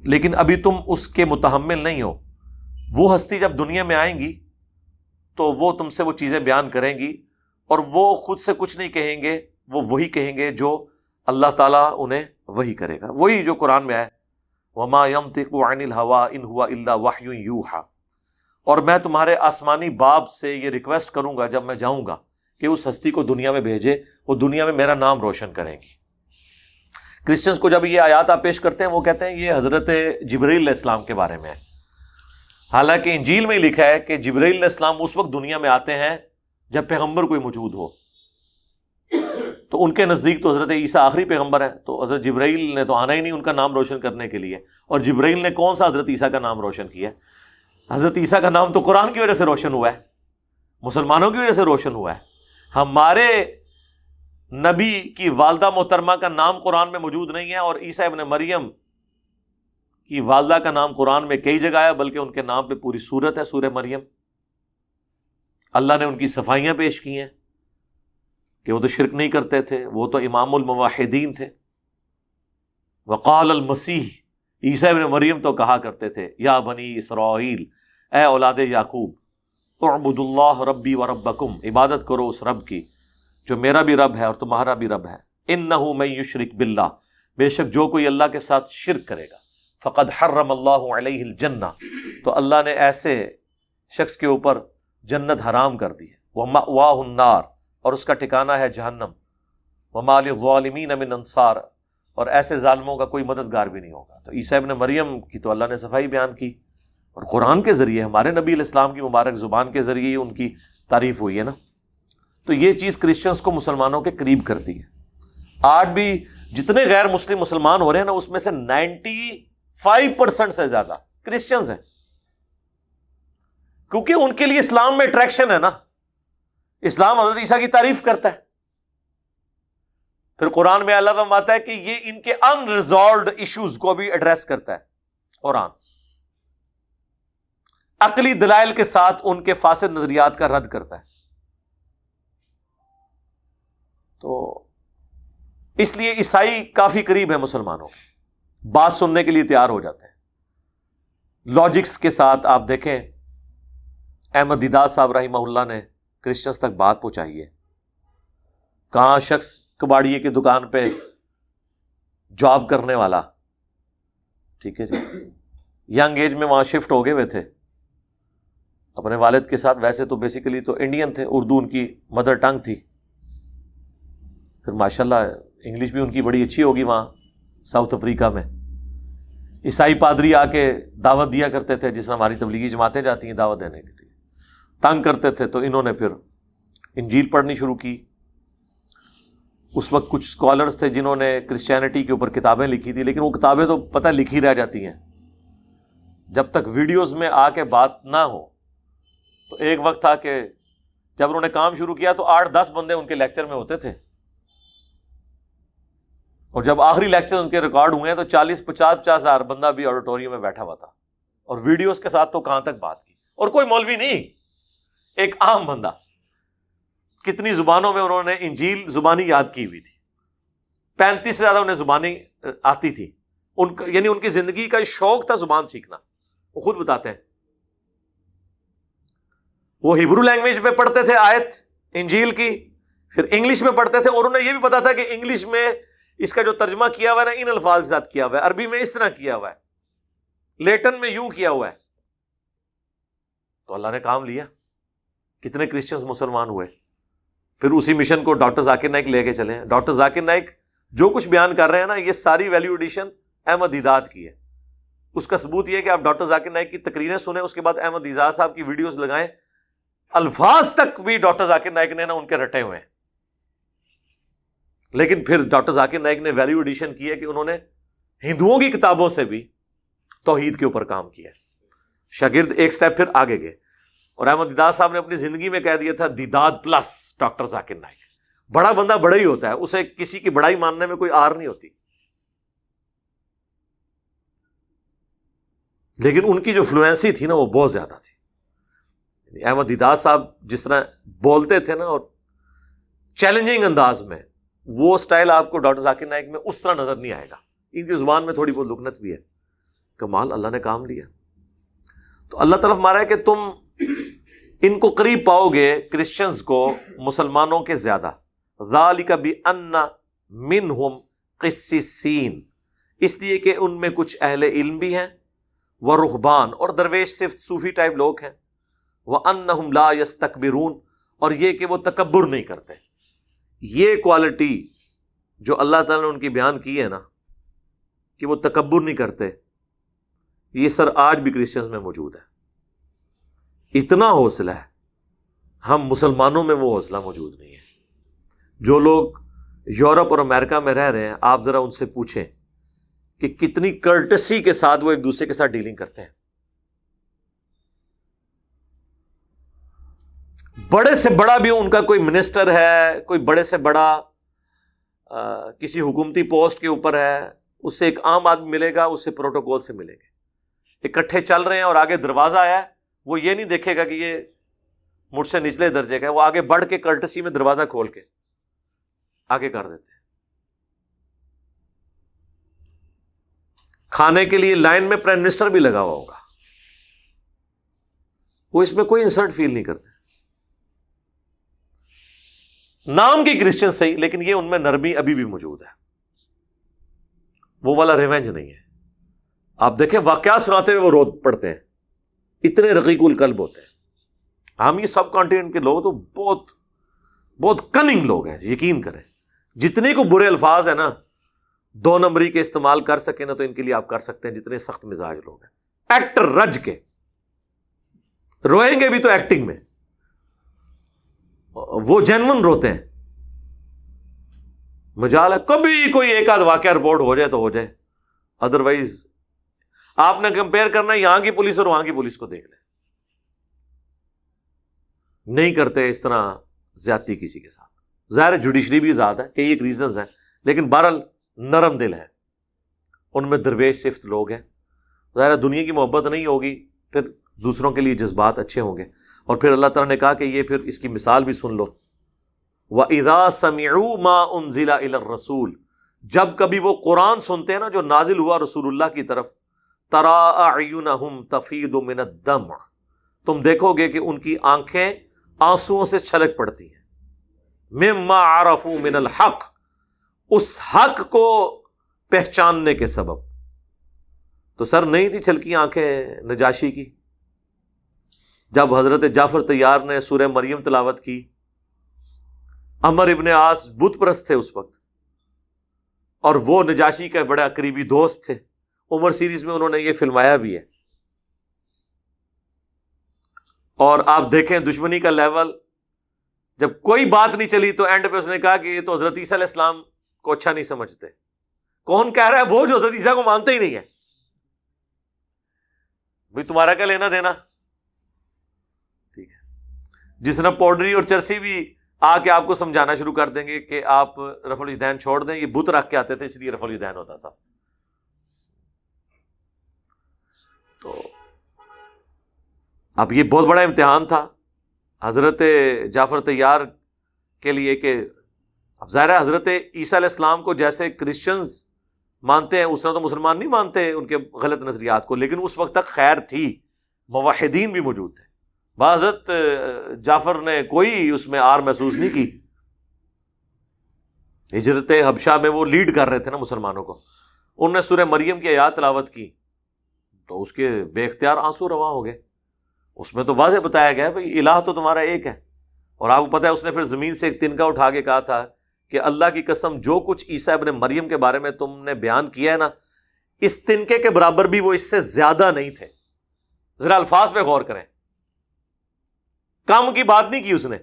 Speaker 1: لیکن ابھی تم اس کے متحمل نہیں ہو. وہ ہستی جب دنیا میں آئیں گی تو وہ تم سے وہ چیزیں بیان کریں گی اور وہ خود سے کچھ نہیں کہیں گے، وہ وہی کہیں گے جو اللہ تعالیٰ انہیں وحی کرے گا. وہی جو قرآن میں ہے وَمَا يَنطِقُ عَنِ الْهَوَىٰ إِنْ هُوَ إِلَّا وَحْيٌ يُوحَىٰ. اور میں تمہارے آسمانی باپ سے یہ ریکویسٹ کروں گا جب میں جاؤں گا کہ اس ہستی کو دنیا میں بھیجے، وہ دنیا میں میرا نام روشن کریں گی. کرسچنز کو جب یہ آیات آپ پیش کرتے ہیں وہ کہتے ہیں یہ حضرت جبرائیل علیہ السلام کے بارے میں ہے، حالانکہ انجیل میں ہی لکھا ہے کہ جبرائیل علیہ السلام اس وقت دنیا میں آتے ہیں جب پیغمبر کوئی موجود ہو، تو ان کے نزدیک تو حضرت عیسیٰ آخری پیغمبر ہیں، تو حضرت جبرائیل نے تو آنا ہی نہیں ان کا نام روشن کرنے کے لیے. اور جبرائیل نے کون سا حضرت عیسیٰ کا نام روشن کیا؟ حضرت عیسیٰ کا نام تو قرآن کی وجہ سے روشن ہوا ہے، مسلمانوں کی وجہ سے روشن ہوا ہے. ہمارے نبی کی والدہ محترمہ کا نام قرآن میں موجود نہیں ہے، اور عیسیٰ ابن مریم کی والدہ کا نام قرآن میں کئی جگہ ہے، بلکہ ان کے نام پہ پوری سورت ہے، سورہ مریم. اللہ نے ان کی صفائیاں پیش کی ہیں کہ وہ تو شرک نہیں کرتے تھے، وہ تو امام الموحدین تھے. وقال المسیح، عیسیٰ ابن مریم تو کہا کرتے تھے یا بنی اسرائیل، اے اولاد یعقوب، اعبدوا اللہ ربی و ربکم، عبادت کرو اس رب کی جو میرا بھی رب ہے اور تمہارا بھی رب ہے. انہ من یشرک باللہ، بے شک جو کوئی اللہ کے ساتھ شرک کرے گا، فقد حرم اللہ علیہ الجنہ، تو اللہ نے ایسے شخص کے اوپر جنت حرام کر دی ہے. ومأواہ النار، اور اس کا ٹھکانہ ہے جہنم. وما للظالمین من انصار، اور ایسے ظالموں کا کوئی مددگار بھی نہیں ہوگا. تو عیسیٰ ابن مریم کی تو اللہ نے صفائی بیان کی، اور قرآن کے ذریعے ہمارے نبی علیہ السلام کی مبارک زبان کے ذریعے ہی ان کی تعریف ہوئی ہے نا. تو یہ چیز کرسچنز کو مسلمانوں کے قریب کرتی ہے. آج بھی جتنے غیر مسلم مسلمان ہو رہے ہیں نا، اس میں سے 95% سے زیادہ کرسچنز ہیں، کیونکہ ان کے لیے اسلام میں اٹریکشن ہے نا. اسلام حضرت عیسیٰ کی تعریف کرتا ہے، پھر قرآن میں اللہ فرماتا ہے کہ یہ ان کے انریزالوڈ ایشوز کو بھی ایڈریس کرتا ہے. قرآن عقلی دلائل کے ساتھ ان کے فاسد نظریات کا رد کرتا ہے. تو اس لیے عیسائی کافی قریب ہے مسلمانوں کے، بات سننے کے لیے تیار ہو جاتے ہیں. لاجکس کے ساتھ آپ دیکھیں احمد دیدار صاحب رحمہ اللہ نے کرسچنز تک بات پہنچائی ہے. کہاں شخص کباڑیے کی دکان پہ جاب کرنے والا، ٹھیک ہے جی، ینگ ایج میں وہاں شفٹ ہو گئے ہوئے تھے اپنے والد کے ساتھ. ویسے تو بیسیکلی تو انڈین تھے، اردو ان کی مدر ٹنگ تھی. پھر ماشاءاللہ انگلش بھی ان کی بڑی اچھی ہوگی وہاں ساؤتھ افریقہ میں. عیسائی پادری آ کے دعوت دیا کرتے تھے، جس طرح ہماری تبلیغی جماعتیں جاتی ہیں دعوت دینے کے لیے، تنگ کرتے تھے. تو انہوں نے پھر انجیل پڑھنی شروع کی. اس وقت کچھ اسکالرز تھے جنہوں نے کرسچینٹی کے اوپر کتابیں لکھی تھی، لیکن وہ کتابیں تو پتہ لکھی رہ جاتی ہیں جب تک ویڈیوز میں آ کے بات نہ ہو. تو ایک وقت تھا کہ جب انہوں نے کام شروع کیا تو 8-10 بندے ان کے لیکچر میں ہوتے تھے، اور جب آخری لیکچر ان کے ریکارڈ ہوئے ہیں تو 40-50 ہزار بندہ بھی آڈیٹوریم میں بیٹھا ہوا تھا، اور ویڈیوز کے ساتھ تو کہاں تک بات کی. اور کوئی مولوی نہیں، ایک عام بندہ. کتنی زبانوں میں انہوں نے انجیل زبانی یاد کی ہوئی تھی، 35 سے زیادہ انہیں زبانی آتی تھی. یعنی ان کی زندگی کا شوق تھا زبان سیکھنا. وہ خود بتاتے ہیں وہ ہیبرو لینگویج میں پڑھتے تھے آیت انجیل کی، پھر انگلش میں پڑھتے تھے، اور انہیں یہ بھی پتا تھا کہ انگلش میں اس کا جو ترجمہ کیا ہوا ہے نا ان الفاظ کے ساتھ کیا ہوا ہے، عربی میں اس طرح کیا ہوا ہے، لیٹن میں یوں کیا ہوا ہے. تو اللہ نے کام لیا. کتنے کرسچنز مسلمان ہوئے. پھر اسی مشن کو ڈاکٹر ذاکر نائک لے کے چلے ہیں. ڈاکٹر ذاکر نائک جو کچھ بیان کر رہے ہیں نا، یہ ساری ویلیو ایڈیشن احمد دیدات کی ہے. اس کا ثبوت یہ ہے کہ آپ ڈاکٹر ذاکر نائک کی تقریریں سنیں، اس کے بعد احمد دیدات صاحب کی ویڈیوز لگائیں. الفاظ تک بھی ڈاکٹر ذاکر نائک نے نا ان کے رٹے ہوئے ہیں. لیکن پھر ڈاکٹر ذاکر نائک نے ویلیو ایڈیشن کی ہے کہ انہوں نے ہندوؤں کی کتابوں سے بھی توحید کے اوپر کام کیا. شاگرد ایک سٹیپ پھر آگے گئے، اور احمد دیدات صاحب نے اپنی زندگی میں کہہ دیا تھا دیدات پلس ڈاکٹر ذاکر نائک. بڑا بندہ بڑا ہی ہوتا ہے، اسے کسی کی بڑائی ماننے میں کوئی آر نہیں ہوتی. لیکن ان کی جو فلوئنسی تھی نا وہ بہت زیادہ تھی. احمد دیدات صاحب جس طرح بولتے تھے نا، اور چیلنجنگ انداز میں، وہ سٹائل آپ کو ڈاکٹر ذاکر نائک میں اس طرح نظر نہیں آئے گا. ان کی زبان میں تھوڑی بہت لکنت بھی ہے. کمال، اللہ نے کام لیا. تو اللہ طرف مارا ہے کہ تم ان کو قریب پاؤ گے کرسچنز کو مسلمانوں کے زیادہ. ذالک بأن منہم قسیسین، اس لیے کہ ان میں کچھ اہل علم بھی ہیں، ورہبان، اور درویش صرف صوفی ٹائپ لوگ ہیں، وانہم لا یستکبرون، اور یہ کہ وہ تکبر نہیں کرتے. یہ کوالٹی جو اللہ تعالیٰ نے ان کی بیان کی ہے نا، کہ وہ تکبر نہیں کرتے، یہ سر آج بھی کرسچنز میں موجود ہے۔ اتنا حوصلہ ہے، ہم مسلمانوں میں وہ حوصلہ موجود نہیں ہے۔ جو لوگ یورپ اور امریکہ میں رہ رہے ہیں، آپ ذرا ان سے پوچھیں کہ کتنی کرٹسی کے ساتھ وہ ایک دوسرے کے ساتھ ڈیلنگ کرتے ہیں۔ بڑے سے بڑا بھی ان کا کوئی منسٹر ہے، کوئی بڑے سے بڑا کسی حکومتی پوسٹ کے اوپر ہے، اس سے ایک عام آدمی ملے گا، اس سے پروٹوکول سے ملیں گے۔ اکٹھے چل رہے ہیں اور آگے دروازہ آیا ہے، وہ یہ نہیں دیکھے گا کہ یہ مجھ سے نچلے درجے کا ہے، وہ آگے بڑھ کے کرٹسی میں دروازہ کھول کے آگے کر دیتے ہیں۔ کھانے کے لیے لائن میں پرائم منسٹر بھی لگا ہوا ہوگا، وہ اس میں کوئی انسلٹ فیل نہیں کرتے۔ نام کی کرسچن صحیح، لیکن یہ ان میں نرمی ابھی بھی موجود ہے، وہ والا ریونج نہیں ہے۔ آپ دیکھیں واقعات سناتے ہوئے وہ رو پڑتے ہیں، اتنے رقیق القلب ہوتے ہیں۔ ہم یہ سب کانٹیننٹ کے لوگ تو بہت بہت کننگ لوگ ہیں، یقین کریں۔ جتنے کو برے الفاظ ہیں نا، 2 نمبری کے استعمال کر سکیں نا تو ان کے لیے آپ کر سکتے ہیں، جتنے سخت مزاج لوگ ہیں۔ ایکٹر رج کے روئیں گے بھی تو ایکٹنگ میں، وہ جینون روتے ہیں۔ مجال ہے کبھی کوئی ایک آدھ واقعہ رپورٹ ہو جائے تو ہو جائے، ادروائز آپ نے کمپیئر کرنا یہاں کی پولیس اور وہاں کی پولیس کو دیکھ لیں، نہیں کرتے اس طرح زیادتی کسی کے ساتھ۔ ظاہر جوڈیشری بھی ذات ہے، کئی ایک ریزنز ہیں، لیکن بہرحال نرم دل ہے، ان میں درویش صفت لوگ ہیں۔ ظاہر دنیا کی محبت نہیں ہوگی، پھر دوسروں کے لیے جذبات اچھے ہوں گے۔ اور پھر اللہ تعالیٰ نے کہا کہ یہ پھر اس کی مثال بھی سن لو، وَإِذَا سَمِعُوا مَا أُنزِلَ إِلَى الرَّسُولِ، جب کبھی وہ قرآن سنتے ہیں نا جو نازل ہوا رسول اللہ کی طرف، تَرَىٰ أَعْيُنَهُمْ تَفِيضُ مِنَ الدَّمْعِ، تم دیکھو گے کہ ان کی آنکھیں آنسوؤں سے چھلک پڑتی ہیں، مِمَّا عَرَفُوا مِنَ الْحَقِّ، اس حق کو پہچاننے کے سبب۔ تو سر نہیں تھی چھلکی آنکھیں نجاشی کی جب حضرت جعفر طیار نے سورہ مریم تلاوت کی؟ عمر ابن عاص بت پرست تھے اس وقت، اور وہ نجاشی کا بڑا قریبی دوست تھے۔ عمر سیریز میں انہوں نے یہ فلمایا بھی ہے۔ اور آپ دیکھیں دشمنی کا لیول، جب کوئی بات نہیں چلی تو اینڈ پہ اس نے کہا کہ یہ تو حضرت عیسیٰ علیہ السلام کو اچھا نہیں سمجھتے۔ کون کہہ رہا ہے؟ وہ جو حضرت عیسیٰ کو مانتے ہی نہیں ہے۔ بھئی تمہارا کیا لینا دینا؟ ٹھیک ہے، جس طرح پاؤڈری اور چرسی بھی آ کے آپ کو سمجھانا شروع کر دیں گے کہ آپ رفع الیدین چھوڑ دیں، یہ بت رکھ کے آتے تھے اس لیے رفع الیدین ہوتا تھا۔ تو اب یہ بہت بڑا امتحان تھا حضرت جعفر طیار کے لیے کہ اب ظاہر ہے حضرت عیسیٰ علیہ السلام کو جیسے کرسچنز مانتے ہیں اس طرح تو مسلمان نہیں مانتے ان کے غلط نظریات کو، لیکن اس وقت تک خیر تھی، موحدین بھی موجود تھے۔ حضرت جعفر نے کوئی اس میں آر محسوس نہیں کی۔ ہجرت حبشہ میں وہ لیڈ کر رہے تھے نا مسلمانوں کو، انہوں نے سورہ مریم کی آیات تلاوت کی تو اس کے بے اختیار آنسو رواں ہو گئے۔ اس میں تو واضح بتایا گیا بھئی الہ تو تمہارا ایک ہے، اور آپ کو پتہ ہے اس نے پھر زمین سے ایک تنکا اٹھا کے کہا تھا کہ اللہ کی قسم جو کچھ عیسیٰ ابن مریم کے بارے میں تم نے بیان کیا ہے نا، اس تنکے کے برابر بھی وہ اس سے زیادہ نہیں تھے۔ ذرا الفاظ پہ غور کریں، کم کی بات نہیں کی اس نے۔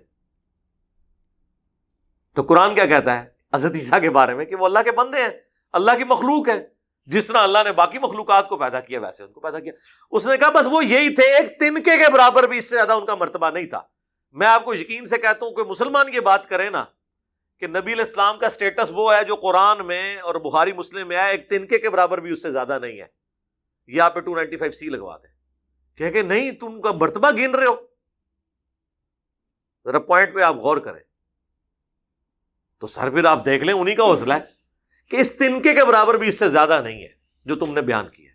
Speaker 1: تو قرآن کیا کہتا ہے حضرت عیسیٰ کے بارے میں کہ وہ اللہ کے بندے ہیں، اللہ کی مخلوق ہے، جس طرح اللہ نے باقی مخلوقات کو پیدا کیا ویسے ان کو پیدا کیا۔ اس نے کہا بس وہ یہی تھے، ایک تنکے کے برابر بھی اس سے زیادہ ان کا مرتبہ نہیں تھا۔ میں آپ کو یقین سے کہتا ہوں کہ مسلمان یہ بات کرے نا کہ نبی علیہ السلام کا سٹیٹس وہ ہے جو قرآن میں اور بخاری مسلم میں آیا، ایک تنکے کے برابر بھی اس سے زیادہ نہیں ہے، یہ آپ پہ 295C لگوا دیں کہ نہیں تم کا مرتبہ گن رہے ہو۔ ذرا پوائنٹ پہ آپ غور کریں تو سر پھر آپ دیکھ لیں انہی کا حوصلہ ہے کہ اس تنکے کے برابر بھی اس سے زیادہ نہیں ہے جو تم نے بیان کیا۔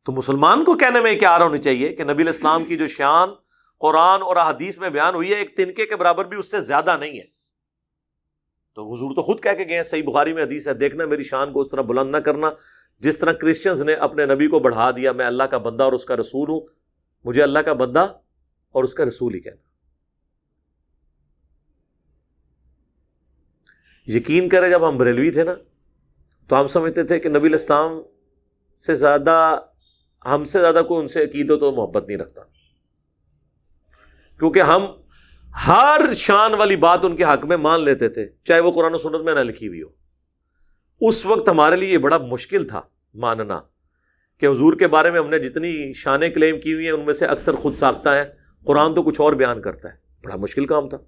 Speaker 1: تو مسلمان کو کہنے میں کیا آ رہا ہونی چاہیے کہ نبی علیہ السلام کی جو شان قرآن اور احادیث میں بیان ہوئی ہے ایک تنکے کے برابر بھی اس سے زیادہ نہیں ہے۔ تو حضور تو خود کہہ کے گئے ہیں، صحیح بخاری میں حدیث ہے، دیکھنا میری شان کو اس طرح بلند نہ کرنا جس طرح کرسچنز نے اپنے نبی کو بڑھا دیا، میں اللہ کا بندہ اور اس کا رسول ہوں، مجھے اللہ کا بندہ اور اس کا رسول ہی کہنا۔ یقین کرے جب ہم بریلوی تھے نا تو ہم سمجھتے تھے کہ نبی الاسلام سے زیادہ ہم سے زیادہ کوئی ان سے عقیدت و محبت نہیں رکھتا، کیونکہ ہم ہر شان والی بات ان کے حق میں مان لیتے تھے، چاہے وہ قرآن و سنت میں نہ لکھی ہوئی ہو۔ اس وقت ہمارے لیے یہ بڑا مشکل تھا ماننا کہ حضور کے بارے میں ہم نے جتنی شانیں کلیم کی ہوئی ہیں ان میں سے اکثر خود ساختہ ہیں، قرآن تو کچھ اور بیان کرتا ہے۔ بڑا مشکل کام تھا،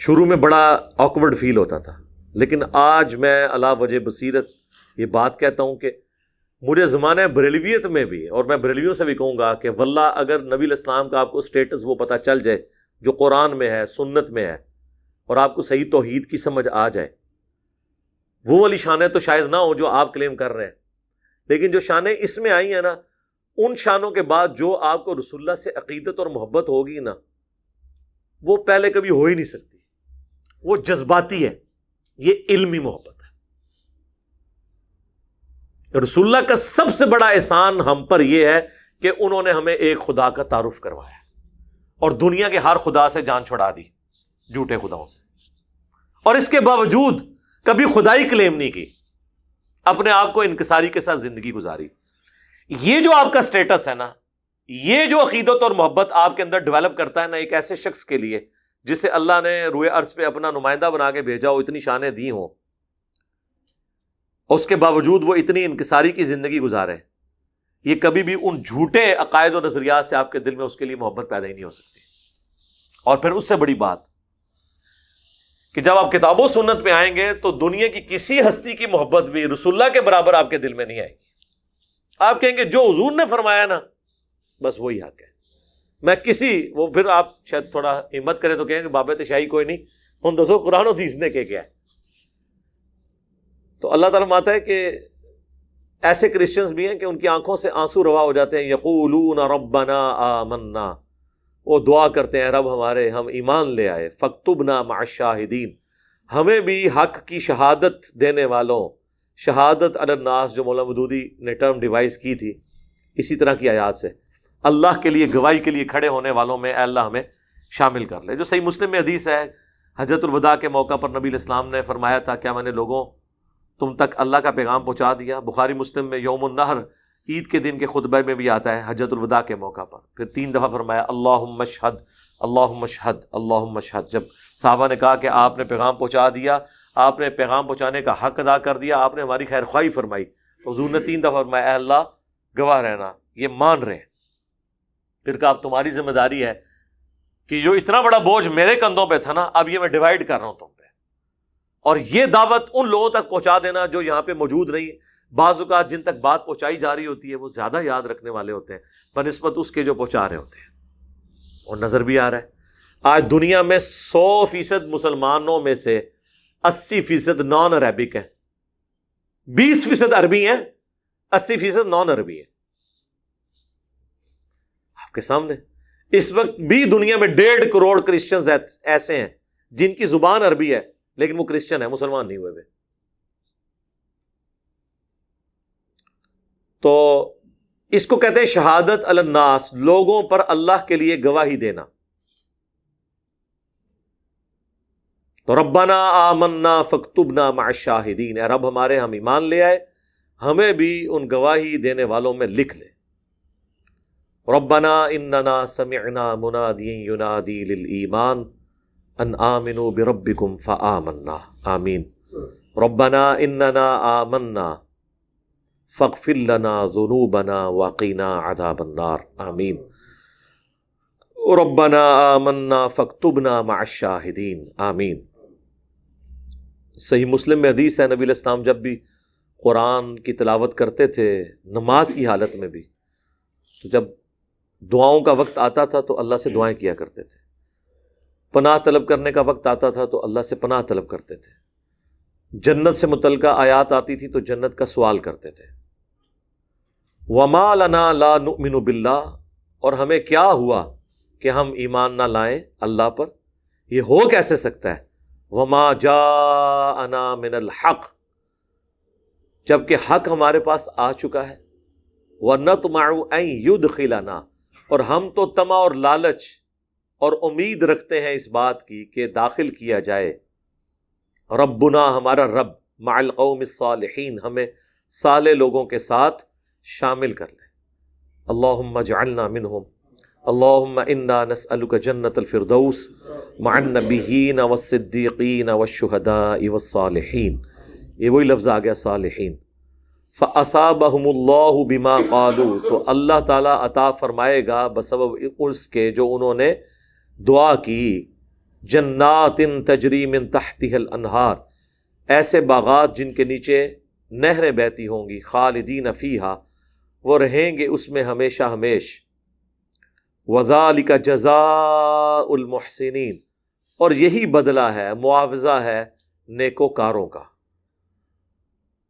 Speaker 1: شروع میں بڑا آکورڈ فیل ہوتا تھا، لیکن آج میں علا وجہ بصیرت یہ بات کہتا ہوں کہ مجھے زمانہ بریلویت میں بھی، اور میں بریلویوں سے بھی کہوں گا کہ واللہ اگر نبی الاسلام کا آپ کو سٹیٹس وہ پتہ چل جائے جو قرآن میں ہے، سنت میں ہے، اور آپ کو صحیح توحید کی سمجھ آ جائے، وہ والی شانیں تو شاید نہ ہو جو آپ کلیم کر رہے ہیں، لیکن جو شانیں اس میں آئی ہیں نا، ان شانوں کے بعد جو آپ کو رسول اللہ سے عقیدت اور محبت ہوگی نا، وہ پہلے کبھی ہو ہی نہیں سکتی۔ وہ جذباتی ہے، یہ علمی محبت ہے۔ رسول اللہ کا سب سے بڑا احسان ہم پر یہ ہے کہ انہوں نے ہمیں ایک خدا کا تعارف کروایا اور دنیا کے ہر خدا سے جان چھڑا دی، جھوٹے خداؤں سے، اور اس کے باوجود کبھی خدائی کلیم نہیں کی، اپنے آپ کو انکساری کے ساتھ زندگی گزاری۔ یہ جو آپ کا سٹیٹس ہے نا، یہ جو عقیدت اور محبت آپ کے اندر ڈیولپ کرتا ہے نا ایک ایسے شخص کے لیے جسے اللہ نے روئے ارض پہ اپنا نمائندہ بنا کے بھیجا ہو، اتنی شانیں دی ہوں، اس کے باوجود وہ اتنی انکساری کی زندگی گزارے، یہ کبھی بھی ان جھوٹے عقائد و نظریات سے آپ کے دل میں اس کے لیے محبت پیدا ہی نہیں ہو سکتی۔ اور پھر اس سے بڑی بات کہ جب آپ کتاب و سنت پہ آئیں گے تو دنیا کی کسی ہستی کی محبت بھی رسول اللہ کے برابر آپ کے دل میں نہیں آئے گی۔ آپ کہیں گے جو حضور نے فرمایا نا بس وہی حق ہے، میں کسی وہ پھر آپ شاید تھوڑا ہمت کریں تو کہیں گے بابت شاہی کوئی نہیں، ہم دسو قرآن و حدیث نے کیا ہے۔ تو اللہ تعالیٰ ماتا ہے کہ ایسے کرسچنز بھی ہیں کہ ان کی آنکھوں سے آنسو روا ہو جاتے ہیں، یقولون ربنا آمنا، وہ دعا کرتے ہیں رب ہمارے ہم ایمان لے آئے، فاکتبنا مع الشاہدین، ہمیں بھی حق کی شہادت دینے والوں، شہادت علی الناس جو مولانا مودودی نے ٹرم ڈیوائز کی تھی اسی طرح کی آیات سے، اللہ کے لیے گواہی کے لیے کھڑے ہونے والوں میں اے اللہ ہمیں شامل کر لے۔ جو صحیح مسلم میں حدیث ہے، حجۃ الوداع کے موقع پر نبی الاسلام نے فرمایا تھا کیا میں نے لوگوں تم تک اللہ کا پیغام پہنچا دیا؟ بخاری مسلم میں یوم النحر عید کے دن کے خطبہ میں بھی آتا ہے حجۃ الوداع کے موقع پر، پھر 3 دفعہ فرمایا اللہم اشہد اللہم اشہد اللہم اشہد۔ جب صحابہ نے کہا کہ آپ نے پیغام پہنچا دیا، آپ نے پیغام پہنچانے کا حق ادا کر دیا، آپ نے ہماری خیر خواہی فرمائی، تو حضور نے 3 دفعہ فرمایا اے اللہ گواہ رہنا یہ مان رہے ہیں۔ پھر کہا اب تمہاری ذمہ داری ہے کہ جو اتنا بڑا بوجھ میرے کندھوں پہ تھا نا اب یہ میں ڈیوائیڈ کر رہا ہوں تم پہ، اور یہ دعوت ان لوگوں تک پہنچا دینا جو یہاں پہ موجود نہیں۔ بعض اوقات جن تک بات پہنچائی جا رہی ہوتی ہے وہ زیادہ یاد رکھنے والے ہوتے ہیں بنسبت اس کے جو پہنچا رہے ہوتے ہیں، اور نظر بھی آ رہا ہے آج دنیا میں 100% مسلمانوں میں سے 80% نان عربک ہے، 20% عربی ہیں، 80% نان عربی ہیں۔ آپ کے سامنے اس وقت بھی دنیا میں 1.5 کروڑ کرسچنز ایسے ہیں جن کی زبان عربی ہے لیکن وہ کرسچن ہے، مسلمان نہیں ہوئے۔ تو اس کو کہتے ہیں شہادت علی الناس، لوگوں پر اللہ کے لیے گواہی دینا۔ تو ربنا آمنا فاکتبنا مع الشاہدین، اے رب ہمارے ہم ایمان لے آئے، ہمیں بھی ان گواہی دینے والوں میں لکھ لے۔ ربنا اننا سمعنا منادیا ینادی للایمان ان آمنوا بربکم فآمنا، آمین۔ ربنا اننا آمنا فاغفر لنا ذنوبنا وقنا عذاب النار، آمین۔ ربنا آمنا فاکتبنا مع الشاہدین، آمین۔ صحیح مسلم میں حدیث ہے نبی علیہ السلام جب بھی قرآن کی تلاوت کرتے تھے نماز کی حالت میں بھی، تو جب دعاؤں کا وقت آتا تھا تو اللہ سے دعائیں کیا کرتے تھے، پناہ طلب کرنے کا وقت آتا تھا تو اللہ سے پناہ طلب کرتے تھے، جنت سے متعلقہ آیات آتی تھی تو جنت کا سوال کرتے تھے۔ وما لنا لا نؤمن باللہ، اور ہمیں کیا ہوا کہ ہم ایمان نہ لائیں اللہ پر، یہ ہو کیسے سکتا ہے؟ وما جاءنا من الحق، جبکہ حق ہمارے پاس آ چکا ہے۔ ونطمع ان يدخلنا، اور ہم تو طمع اور لالچ اور امید رکھتے ہیں اس بات کی کہ داخل کیا جائے ربنا ہمارا رب، مع القوم الصالحین ہمیں صالح لوگوں کے ساتھ شامل کر لے. اللہم اجعلنا منہم، اللہم انا نسألک جنت الفردوس مع النبیین والصدیقین والشہداء والصالحین. یہ وہی لفظ آ گیا صالحین. فَأَثَابَهُمُ اللَّهُ بِمَا قَالُوا، تو اللہ تعالیٰ عطا فرمائے گا بسبب اس کے جو انہوں نے دعا کی. جنات تجری من تحتها الانہار، ایسے باغات جن کے نیچے نہریں بہتی ہوں گی. خالدین فیہا، وہ رہیں گے اس میں ہمیشہ ہمیش. وَذَلِكَ جَزَاءُ الْمُحْسِنِينَ، اور یہی بدلہ ہے، معاوضہ ہے نیکوکاروں کا.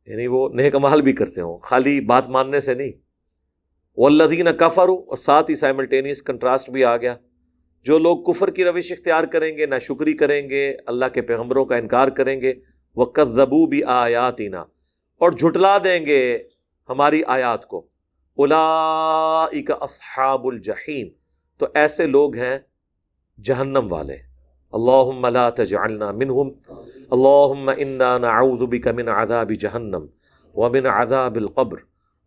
Speaker 1: یعنی وہ نیک عمل بھی کرتے ہوں، خالی بات ماننے سے نہیں. وَالَّذِينَ كَفَرُوا، اور ساتھ ہی سائملٹینیس کنٹراسٹ بھی آ گیا. جو لوگ کفر کی روش اختیار کریں گے، ناشکری کریں گے، اللہ کے پیغمبروں کا انکار کریں گے. وَكَذَّبُوا بِآيَاتِنَا، اور جھٹلا دیں گے ہماری آیات کو. اولئک اصحاب الجحیم، تو ایسے لوگ ہیں جہنم والے. اللہم لا تجعلنا منہم، اللہم انا نعوذ بک من عذاب جہنم ومن عذاب القبر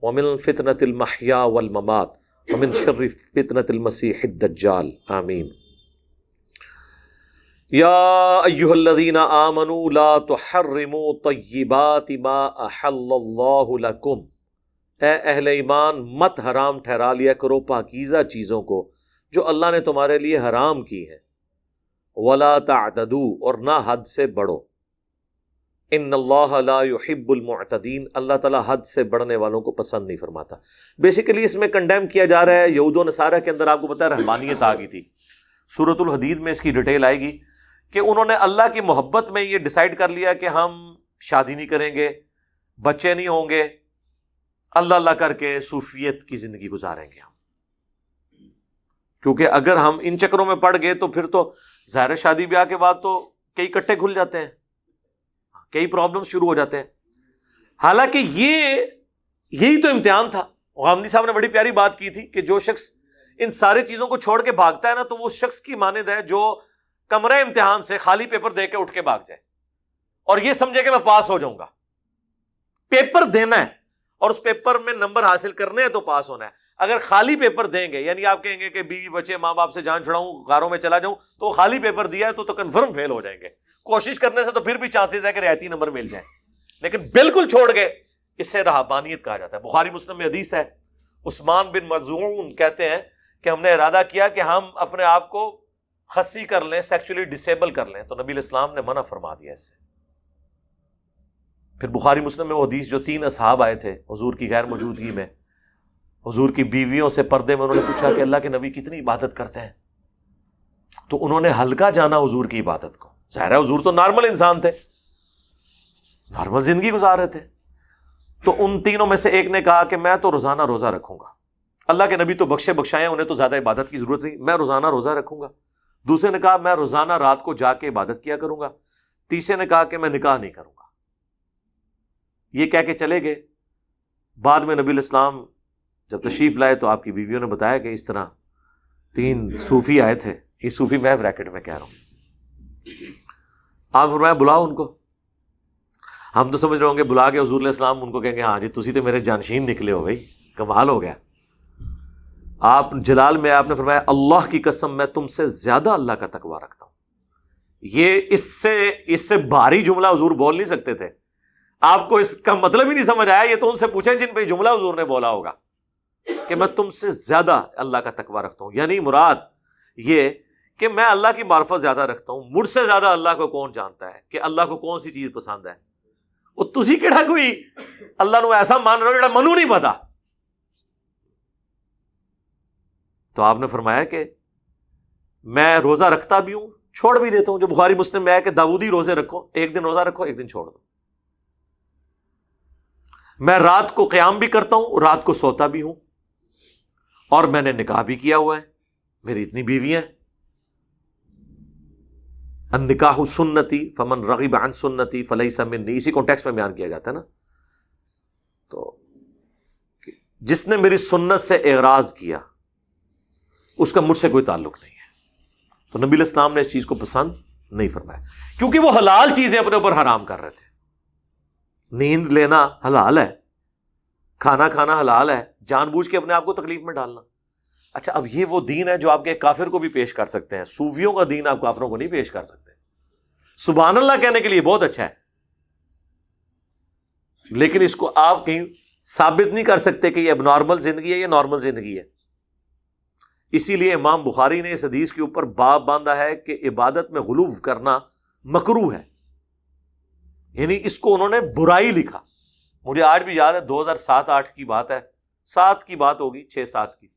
Speaker 1: ومن فتنة المحیا والممات ومن شر فتنة المسیح الدجال. آمین. یا ایہا الذین آمنوا لا تحرموا طیبات ما احل اللہ لکم، اے اہل ایمان مت حرام ٹھہرا لیا کرو پاکیزہ چیزوں کو جو اللہ نے تمہارے لیے حرام کی ہیں. ولا تعتدوا، اور نہ حد سے بڑھو. ان اللہ لا يحب المعتدین، اللہ تعالیٰ حد سے بڑھنے والوں کو پسند نہیں فرماتا. بیسیکلی اس میں کنڈیم کیا جا رہا ہے یہود و نصارہ کے اندر. آپ کو پتہ ہے رہبانیت آ گئی تھی. سورۃ الحدید میں اس کی ڈیٹیل آئے گی کہ انہوں نے اللہ کی محبت میں یہ ڈیسائیڈ کر لیا کہ ہم شادی نہیں کریں گے، بچے نہیں ہوں گے، اللہ اللہ کر کے صوفیت کی زندگی گزاریں گے ہم. کیونکہ اگر ہم ان چکروں میں پڑ گئے تو پھر تو ظاہر شادی بیاہ کے بعد تو کئی کٹے کھل جاتے ہیں، کئی پرابلم شروع ہو جاتے ہیں. حالانکہ یہی تو امتحان تھا. غامدی صاحب نے بڑی پیاری بات کی تھی کہ جو شخص ان ساری چیزوں کو چھوڑ کے بھاگتا ہے نا، تو وہ اس شخص کی مانند ہے جو کمرہ امتحان سے خالی پیپر دے کے اٹھ کے بھاگ جائے اور یہ سمجھے کہ میں پاس ہو جاؤں گا. پیپر دینا ہے اور اس پیپر میں نمبر حاصل کرنے ہیں تو پاس ہونا ہے. اگر خالی پیپر دیں گے، یعنی آپ کہیں گے کہ بیوی بچے ماں باپ سے جان چھڑاؤں، غاروں میں چلا جاؤں، تو خالی پیپر دیا ہے تو کنفرم فیل ہو جائیں گے. کوشش کرنے سے تو پھر بھی چانسز ہے کہ رعایتی نمبر مل جائیں، لیکن بالکل چھوڑ گئے، اس سے رہبانیت کہا جاتا ہے. بخاری مسلم میں حدیث ہے، عثمان بن مظعون کہتے ہیں کہ ہم نے ارادہ کیا کہ ہم اپنے آپ کو خصی کر لیں، سیکچولی ڈسیبل کر لیں، تو نبی الاسلام نے منع فرما دیا اس سے. پھر بخاری مسلم میں وہ حدیث جو 3 اصحاب آئے تھے حضور کی غیر موجودگی میں، حضور کی بیویوں سے پردے میں، انہوں نے پوچھا کہ اللہ کے نبی کتنی عبادت کرتے ہیں، تو انہوں نے ہلکا جانا حضور کی عبادت کو. ظاہر ہے حضور تو نارمل انسان تھے، نارمل زندگی گزار رہے تھے. تو ان تینوں میں سے ایک نے کہا کہ میں تو روزانہ روزہ رکھوں گا. اللہ کے نبی تو بخشے بخشائے، انہیں تو زیادہ عبادت کی ضرورت نہیں، میں روزانہ روزہ رکھوں گا. دوسرے نے کہا میں روزانہ رات کو جا کے عبادت کیا کروں گا. تیسرے نے کہا کہ میں نکاح نہیں کروں گا. یہ کہہ کے چلے گئے. بعد میں نبی الاسلام جب تشریف لائے تو آپ کی بیویوں نے بتایا کہ اس طرح 3 صوفی آئے تھے. یہ صوفی میں بریکٹ میں کہہ رہا ہوں. آپ فرمایا بلاؤ ان کو. ہم تو سمجھ رہے ہوں گے بلا کے حضور علیہ السلام ان کو کہیں گے ہاں جی تسی تو میرے جانشین نکلے ہو، بھائی کمال ہو گیا. آپ جلال میں آپ نے فرمایا اللہ کی قسم میں تم سے زیادہ اللہ کا تقویٰ رکھتا ہوں. یہ اس سے بھاری جملہ حضور بول نہیں سکتے تھے. آپ کو اس کا مطلب ہی نہیں سمجھ آیا. یہ تو ان سے پوچھیں جن پہ جملہ حضور نے بولا ہوگا کہ میں تم سے زیادہ اللہ کا تقویٰ رکھتا ہوں. یعنی مراد یہ کہ میں اللہ کی معرفت زیادہ رکھتا ہوں. مجھ سے زیادہ اللہ کو کون جانتا ہے کہ اللہ کو کون سی چیز پسند ہے. وہ تسی کیڑا کوئی اللہ نو ایسا مان رہے ہو جڑا منو نہیں پتا. تو آپ نے فرمایا کہ میں روزہ رکھتا بھی ہوں، چھوڑ بھی دیتا ہوں. جو بخاری مسلم میں ہے کہ داؤدی روزے رکھو، ایک دن روزہ رکھو، ایک دن چھوڑ دو. میں رات کو قیام بھی کرتا ہوں، رات کو سوتا بھی ہوں، اور میں نے نکاح بھی کیا ہوا ہے. میری اتنی بیویاں ہیں. النکاح سنتی فمن رغب عن سنتی فلیس منی، اسی کانٹیکسٹ میں بیان کیا جاتا ہے نا. تو جس نے میری سنت سے اعراض کیا اس کا مجھ سے کوئی تعلق نہیں ہے. تو نبی علیہ السلام نے اس چیز کو پسند نہیں فرمایا، کیونکہ وہ حلال چیزیں اپنے اوپر حرام کر رہے تھے. نیند لینا حلال ہے، کھانا کھانا حلال ہے، جان بوجھ کے اپنے آپ کو تکلیف میں ڈالنا. اچھا اب یہ وہ دین ہے جو آپ کے کافر کو بھی پیش کر سکتے ہیں، صوفیوں کا دین آپ کافروں کو نہیں پیش کر سکتے. سبحان اللہ کہنے کے لیے بہت اچھا ہے، لیکن اس کو آپ کہیں ثابت نہیں کر سکتے کہ یہ اب نارمل زندگی ہے، یہ نارمل زندگی ہے. اسی لیے امام بخاری نے اس حدیث کے اوپر باب باندھا ہے کہ عبادت میں غلو کرنا مکروہ ہے، یعنی اس کو انہوں نے برائی لکھا. مجھے آج بھی یاد ہے 2007-8 کی بات ہے، 7 کی بات ہوگی، 6-7 کی،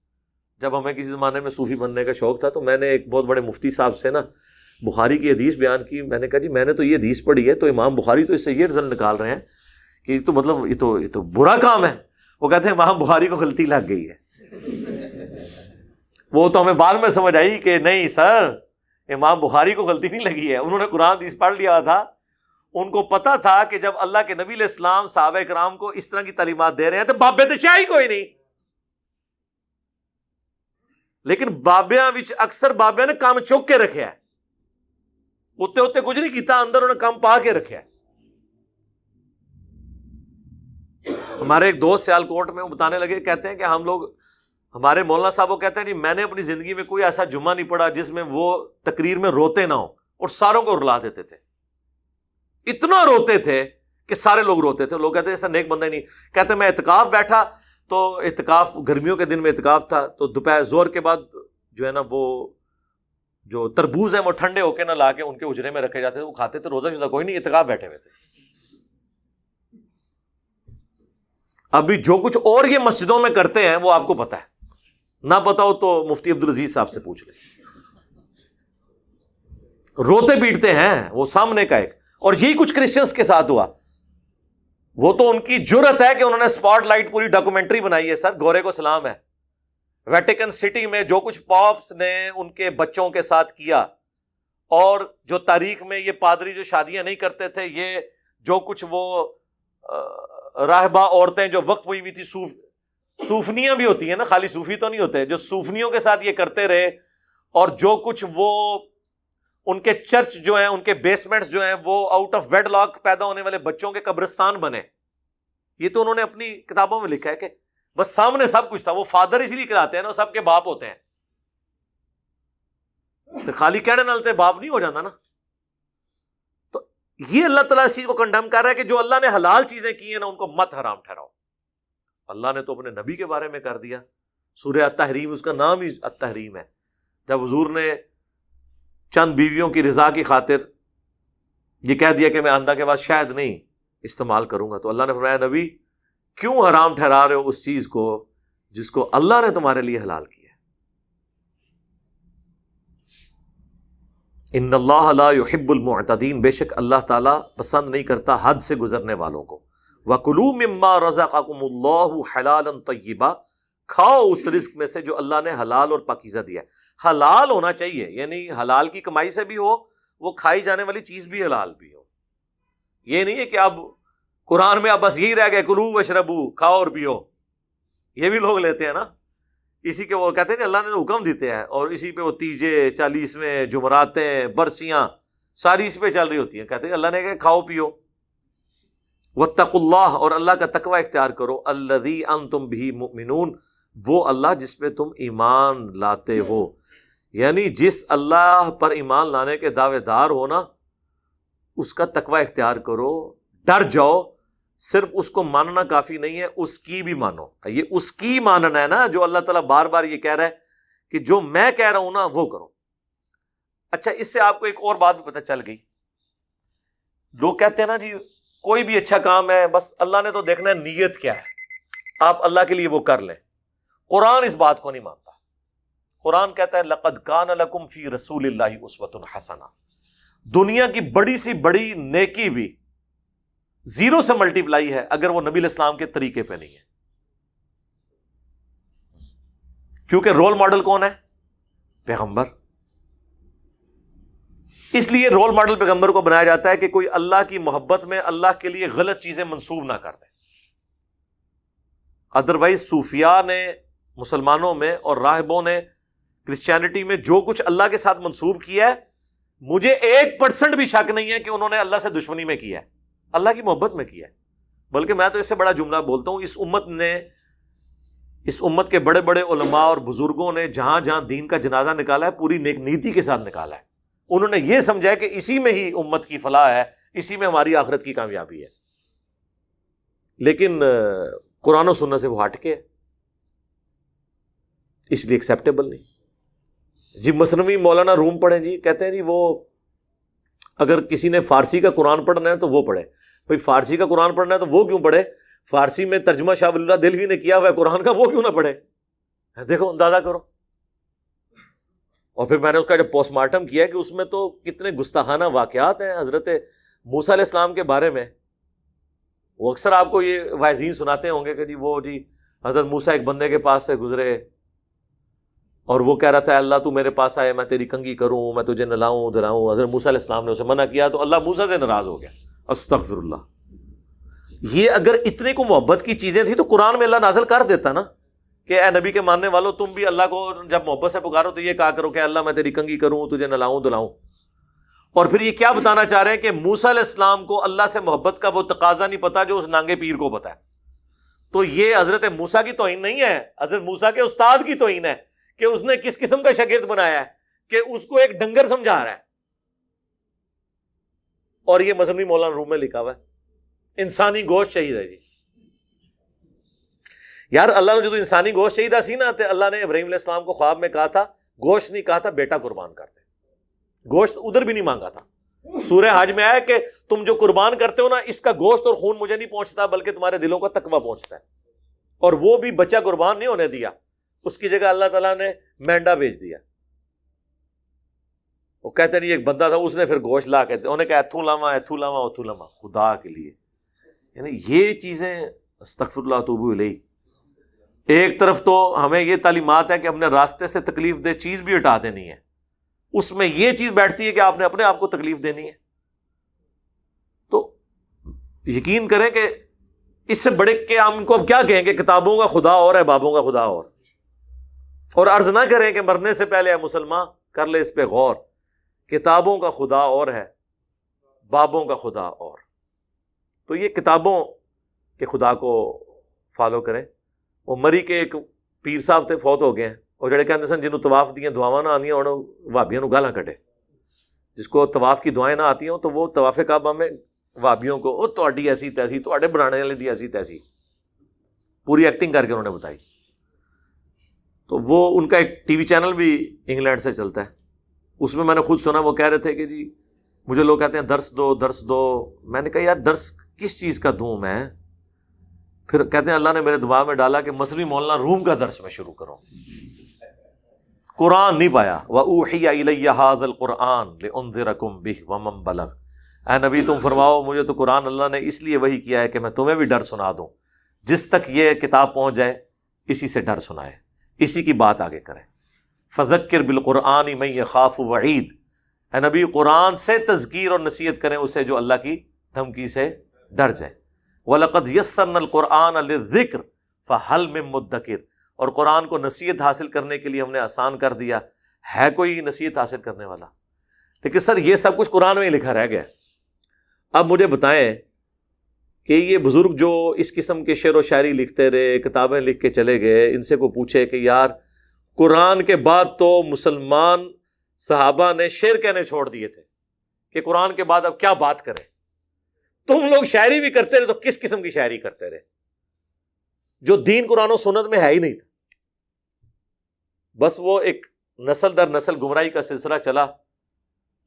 Speaker 1: جب ہمیں کسی زمانے میں صوفی بننے کا شوق تھا تو میں نے ایک بہت بڑے مفتی صاحب سے نا بخاری کی حدیث بیان کی. میں نے کہا جی میں نے تو یہ حدیث پڑھی ہے تو امام بخاری تو اس سے یہ رزلٹ نکال رہے ہیں کہ یہ تو مطلب یہ تو برا کام ہے. وہ کہتے ہیں امام بخاری کو غلطی لگ گئی ہے. وہ تو ہمیں بعد میں سمجھ آئی کہ نہیں سر، امام بخاری کو غلطی نہیں لگی ہے، انہوں نے قرآن حدیث پڑھ لیا تھا. ان کو پتا تھا کہ جب اللہ کے نبی علیہ السلام صحابہ کرام کو اس طرح کی تعلیمات دے رہے ہیں تو بابے تو شاہی کوئی نہیں. لیکن بابیاں وچ اکثر بابیاں نے کام چوک کے رکھے ہے، اتے اتے کچھ نہیں کیتا، اندر انہوں نے کام پا کے رکھے ہے. ہمارے ایک دوست سیالکوٹ میں بتانے لگے، کہتے ہیں کہ ہم لوگ، ہمارے مولانا صاحب وہ کہتے ہیں نہیں میں نے اپنی زندگی میں کوئی ایسا جمعہ نہیں پڑھا جس میں وہ تقریر میں روتے نہ ہو، اور ساروں کو رلا دیتے تھے. اتنا روتے تھے کہ سارے لوگ روتے تھے. لوگ کہتے ہیں ایسا نیک بندہ ہی نہیں. کہتے ہیں میں اعتکاف بیٹھا تو اعتکاف گرمیوں کے دن میں اعتکاف تھا، تو دوپہر زور کے بعد جو ہے نا وہ جو تربوز ہیں وہ ٹھنڈے ہو کے نہ لا کے ان کے اجرے میں رکھے جاتے تھے، وہ کھاتے تھے. روزہ شدہ کوئی نہیں، اعتکاف بیٹھے ہوئے تھے. ابھی جو کچھ اور یہ مسجدوں میں کرتے ہیں وہ آپ کو پتا ہے، نہ پتا ہو تو مفتی عبدالعزیز صاحب سے پوچھ لیں. روتے پیٹتے ہیں وہ سامنے کا ایک. اور یہی کچھ کرسچنس کے ساتھ ہوا. وہ تو ان کی جرت ہے کہ انہوں نے سپاٹ لائٹ پوری ڈاکومنٹری بنائی ہے. سر گورے کو سلام ہے. ویٹیکن سٹی میں جو کچھ پاپس نے ان کے بچوں کے ساتھ کیا، اور جو تاریخ میں یہ پادری جو شادیاں نہیں کرتے تھے، یہ جو کچھ وہ راہبہ عورتیں جو وقف ہوئی تھی، صوفنیاں بھی ہوتی ہیں نا، خالی صوفی تو نہیں ہوتے، جو صوفنیوں کے ساتھ یہ کرتے رہے، اور جو کچھ وہ ان کے چرچ جو ہیں، ان کے بیسمنٹس جو ہیں وہ آؤٹ آف ویڈ لاک پیدا ہونے والے بچوں کے قبرستان بنے. یہ تو انہوں نے اپنی کتابوں میں لکھا ہے کہ بس سامنے سب کچھ تھا. وہ فادر اسی لیے کہلاتے ہیں نا، وہ سب کے باپ ہوتے ہیں. تو خالی کہنے نالتے باپ نہیں ہو جاتا نا. تو یہ اللہ تعالیٰ اس چیز کو کنڈم کر رہا ہے کہ جو اللہ نے حلال چیزیں کی ہیں نا ان کو مت حرام ٹھہراؤ. اللہ نے تو اپنے نبی کے بارے میں کر دیا. سورہ التحریم، اس کا نام ہی التحریم ہے. جب حضور نے چند بیویوں کی رضا کی خاطر یہ کہہ دیا کہ میں آئندہ کے بعد شاید نہیں استعمال کروں گا، تو اللہ نے فرمایا نبی کیوں حرام ٹھہرا رہے ہو اس چیز کو جس کو اللہ نے تمہارے لیے حلال کیا. ان اللہ لا يحب المعتدین، بے شک اللہ تعالیٰ پسند نہیں کرتا حد سے گزرنے والوں کو. وَكُلُوا مِمَّا رَزَقَكُمُ اللَّهُ حَلَالًا طَيِّبًا، کھاؤ اس رزق میں سے جو اللہ نے حلال اور پاکیزہ دیا ہے. حلال ہونا چاہیے، یعنی حلال کی کمائی سے بھی ہو، وہ کھائی جانے والی چیز بھی حلال بھی ہو. یہ نہیں ہے کہ اب قرآن میں اب بس یہی رہ گئے کلو وشربو، کھاؤ اور پیو. یہ بھی لوگ لیتے ہیں نا، اسی کے وہ کہتے ہیں کہ اللہ نے تو حکم دیتے ہیں، اور اسی پہ وہ تیجے 40ویں جمعراتیں برسیاں ساری اس پہ چل رہی ہوتی ہیں. کہتے ہیں اللہ نے کہا کھاؤ پیو. واتقوا اللہ، اور اللہ کا تقوی اختیار کرو. الذی انتم بہ مؤمنون، وہ اللہ جس پہ تم ایمان لاتے ہو. یعنی جس اللہ پر ایمان لانے کے دعوے دار ہو نا، اس کا تقوی اختیار کرو، ڈر جاؤ. صرف اس کو ماننا کافی نہیں ہے، اس کی بھی مانو. یہ اس کی ماننا ہے نا جو اللہ تعالیٰ بار بار یہ کہہ رہا ہے کہ جو میں کہہ رہا ہوں نا وہ کرو. اچھا اس سے آپ کو ایک اور بات بھی پتہ چل گئی. لوگ کہتے ہیں نا جی کوئی بھی اچھا کام ہے بس اللہ نے تو دیکھنا ہے نیت کیا ہے، آپ اللہ کے لیے وہ کر لیں. قرآن اس بات کو نہیں مانتا. قرآن کہتا ہے لقد کان لکم فی رسول اللہ اسوۃ حسنہ. دنیا کی بڑی سی بڑی نیکی بھی زیرو سے ملٹیپلائی ہے اگر وہ نبی علیہ السلام کے طریقے پہ نہیں ہے. کیونکہ رول ماڈل کون ہے؟ پیغمبر. اس لیے رول ماڈل پیغمبر کو بنایا جاتا ہے کہ کوئی اللہ کی محبت میں اللہ کے لیے غلط چیزیں منسوب نہ کر دے. ادروائز صوفیاء نے مسلمانوں میں اور راہبوں نے کرسچینٹی میں جو کچھ اللہ کے ساتھ منسوب کیا ہے مجھے 1% بھی شک نہیں ہے کہ انہوں نے اللہ سے دشمنی میں کیا ہے، اللہ کی محبت میں کیا ہے. بلکہ میں تو اس سے بڑا جملہ بولتا ہوں، اس امت کے بڑے بڑے علماء اور بزرگوں نے جہاں جہاں دین کا جنازہ نکالا ہے پوری نیک نیتی کے ساتھ نکالا ہے. انہوں نے یہ سمجھا ہے کہ اسی میں ہی امت کی فلاح ہے، اسی میں ہماری آخرت کی کامیابی ہے. لیکن قرآن و سنت سے وہ ہٹ کے اس لیے ایکسیپٹیبل نہیں. جی مثنوی مولانا روم پڑھیں جی، کہتے ہیں جی وہ اگر کسی نے فارسی کا قرآن پڑھنا ہے تو وہ پڑھے. بھائی فارسی کا قرآن پڑھنا ہے تو وہ کیوں پڑھے؟ فارسی میں ترجمہ شاہ ولی اللہ دہلوی نے کیا ہوا ہے قرآن کا، وہ کیوں نہ پڑھے؟ دیکھو اندازہ کرو. اور پھر میں نے اس کا جب پوسٹ مارٹم کیا کہ اس میں تو کتنے گستاخانہ واقعات ہیں حضرت موسیٰ علیہ السلام کے بارے میں. وہ اکثر آپ کو یہ واعظین سناتے ہوں گے کہ جی حضرت موسیٰ ایک بندے کے پاس سے گزرے اور وہ کہہ رہا تھا اللہ تو میرے پاس آئے، میں تیری کنگھی کروں، میں تجھے نلاؤں دلاؤں. حضرت موسیٰ علیہ السلام نے اسے منع کیا تو اللہ موسیٰ سے ناراض ہو گیا. استغفر اللہ. یہ اگر اتنے کو محبت کی چیزیں تھیں تو قرآن میں اللہ نازل کر دیتا نا کہ اے نبی کے ماننے والوں تم بھی اللہ کو جب محبت سے پکارو تو یہ کہا کرو کہ اللہ میں تیری کنگھی کروں، تجھے نلاؤں دلاؤں. اور پھر یہ کیا بتانا چاہ رہے ہیں کہ موسیٰ علیہ السلام کو اللہ سے محبت کا وہ تقاضا نہیں پتا جو اس نانگے پیر کو پتا ہے. تو یہ حضرت موسیٰ کی توہین نہیں ہے، حضرت موسیٰ کے استاد کی توہین ہے کہ اس نے کس قسم کا شاگرد بنایا ہے کہ اس کو ایک ڈنگر سمجھا رہا ہے. اور یہ مذہبی مولانا روم میں لکھا ہوا ہے انسانی گوشت چاہیے جی. یار اللہ نے جو انسانی گوشت چاہیے سی نا، اللہ نے ابراہیم علیہ السلام کو خواب میں کہا تھا، گوشت نہیں کہا تھا، بیٹا قربان کرتے. گوشت ادھر بھی نہیں مانگا تھا. سورہ حج میں آیا کہ تم جو قربان کرتے ہو نا اس کا گوشت اور خون مجھے نہیں پہنچتا بلکہ تمہارے دلوں کا تقویٰ پہنچتا ہے. اور وہ بھی بچہ قربان نہیں ہونے دیا، اس کی جگہ اللہ تعالیٰ نے مینڈا بھیج دیا. وہ کہتے نہیں ایک بندہ تھا اس نے پھر گوشت لا کے انہوں نے کہا ایتھو لاما خدا کے لیے. یعنی یہ چیزیں استغفر اللہ توبو الیہ. ایک طرف تو ہمیں یہ تعلیمات ہے کہ اپنے راستے سے تکلیف دہ چیز بھی ہٹا دینی ہے، اس میں یہ چیز بیٹھتی ہے کہ آپ نے اپنے آپ کو تکلیف دینی ہے. تو یقین کریں کہ اس سے بڑے کہ ہم کو اب کیا کہیں کہ کتابوں کا خدا اور ہے بابوں کا خدا اور عرض نہ کریں کہ مرنے سے پہلے اے مسلمان کر لے اس پہ غور، کتابوں کا خدا اور ہے بابوں کا خدا اور. تو یہ کتابوں کے خدا کو فالو کریں. وہ مری کے ایک پیر صاحب تھے فوت ہو گئے ہیں اور جڑے کہتے سن جنہوں طواف دیاں دعاواں نہ آندیاں انہوں وہابیاں نو گالاں کٹے. جس کو طواف کی دعائیں نہ آتی ہوں تو وہ طواف کعبہ میں وہابیوں کو او تہاڈی ایسی تیسی تہاڈے بنانے والے دی ایسی تیسی پوری ایکٹنگ کر کے انہوں نے بتائی. تو وہ ان کا ایک ٹی وی چینل بھی انگلینڈ سے چلتا ہے، اس میں نے خود سنا وہ کہہ رہے تھے کہ جی مجھے لوگ کہتے ہیں درس دو. میں نے کہا یار درس کس چیز کا دوں میں؟ پھر کہتے ہیں اللہ نے میرے دماغ میں ڈالا کہ مصری مولانا روم کا درس میں شروع کروں. قرآن نہیں پایا. وَأُوحِيَ إِلَيَّ هَذَا الْقُرْآنُ لِأُنذِرَكُم بِهِ وَمَن بَلَغَ. اے نبی تم فرماؤ مجھے تو قرآن اللہ نے اس لیے وحی کیا ہے کہ میں تمہیں بھی ڈر سنا دوں، جس تک یہ کتاب پہنچ جائے اسی سے ڈر سنائے، اسی کی بات آگے کرے. فَذَكِّرْ بِالْقُرْآنِ مَن يَخَافُ وَعِيدٍ. اے نبی قرآن سے تذکیر اور نصیحت کریں اسے جو اللہ کی دھمکی سے ڈر جائے. وَلَقَدْ يَسَّرْنَا الْقُرْآنَ لِلذِّكْرِ فَهَلْ مِن مُدَّكِرٍ. اور قرآن کو نصیحت حاصل کرنے کے لیے ہم نے آسان کر دیا، ہے کوئی نصیحت حاصل کرنے والا؟ لیکن سر یہ سب کچھ قرآن میں ہی لکھا رہ گیا. اب مجھے بتائیں کہ یہ بزرگ جو اس قسم کے شعر و شاعری لکھتے رہے، کتابیں لکھ کے چلے گئے، ان سے کو پوچھے کہ یار قرآن کے بعد تو مسلمان صحابہ نے شعر کہنے چھوڑ دیے تھے کہ قرآن کے بعد اب کیا بات کریں. تم لوگ شاعری بھی کرتے رہے تو کس قسم کی شاعری کرتے رہے جو دین قرآن و سنت میں ہے ہی نہیں تھا. بس وہ ایک نسل در نسل گمراہی کا سلسلہ چلا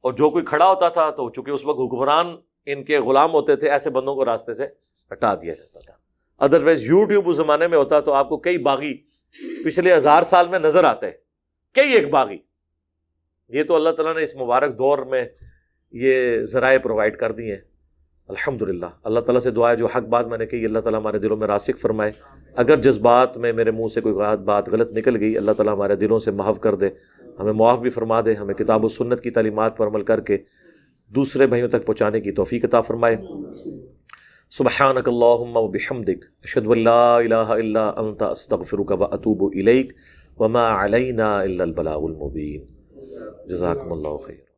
Speaker 1: اور جو کوئی کھڑا ہوتا تھا تو چونکہ اس وقت حکمران ان کے غلام ہوتے تھے، ایسے بندوں کو راستے سے ہٹا دیا جاتا تھا. ادروائز یوٹیوب اس زمانے میں ہوتا تو آپ کو کئی باغی پچھلے 1000 سال میں نظر آتے، کئی ایک باغی. یہ تو اللہ تعالیٰ نے اس مبارک دور میں یہ ذرائع پرووائڈ کر دی ہیں الحمدللہ. اللہ تعالیٰ سے دعا ہے جو حق بات میں نے کہی اللہ تعالیٰ ہمارے دلوں میں راسخ فرمائے. اگر جذبات میں میرے منہ سے کوئی بات غلط نکل گئی اللہ تعالیٰ ہمارے دلوں سے محو کر دے، ہمیں معاف بھی فرما دے، ہمیں کتاب و سنت کی تعلیمات پر عمل کر کے دوسرے بھائیوں تک پہنچانے کی توفیق عطا فرمائے. سبحانک اللہم و بحمدک اشہد ان لا الہ الا انت استغفرک و اتوب الیک وما علینا الا البلاغ المبین. جزاکم اللہ خیر.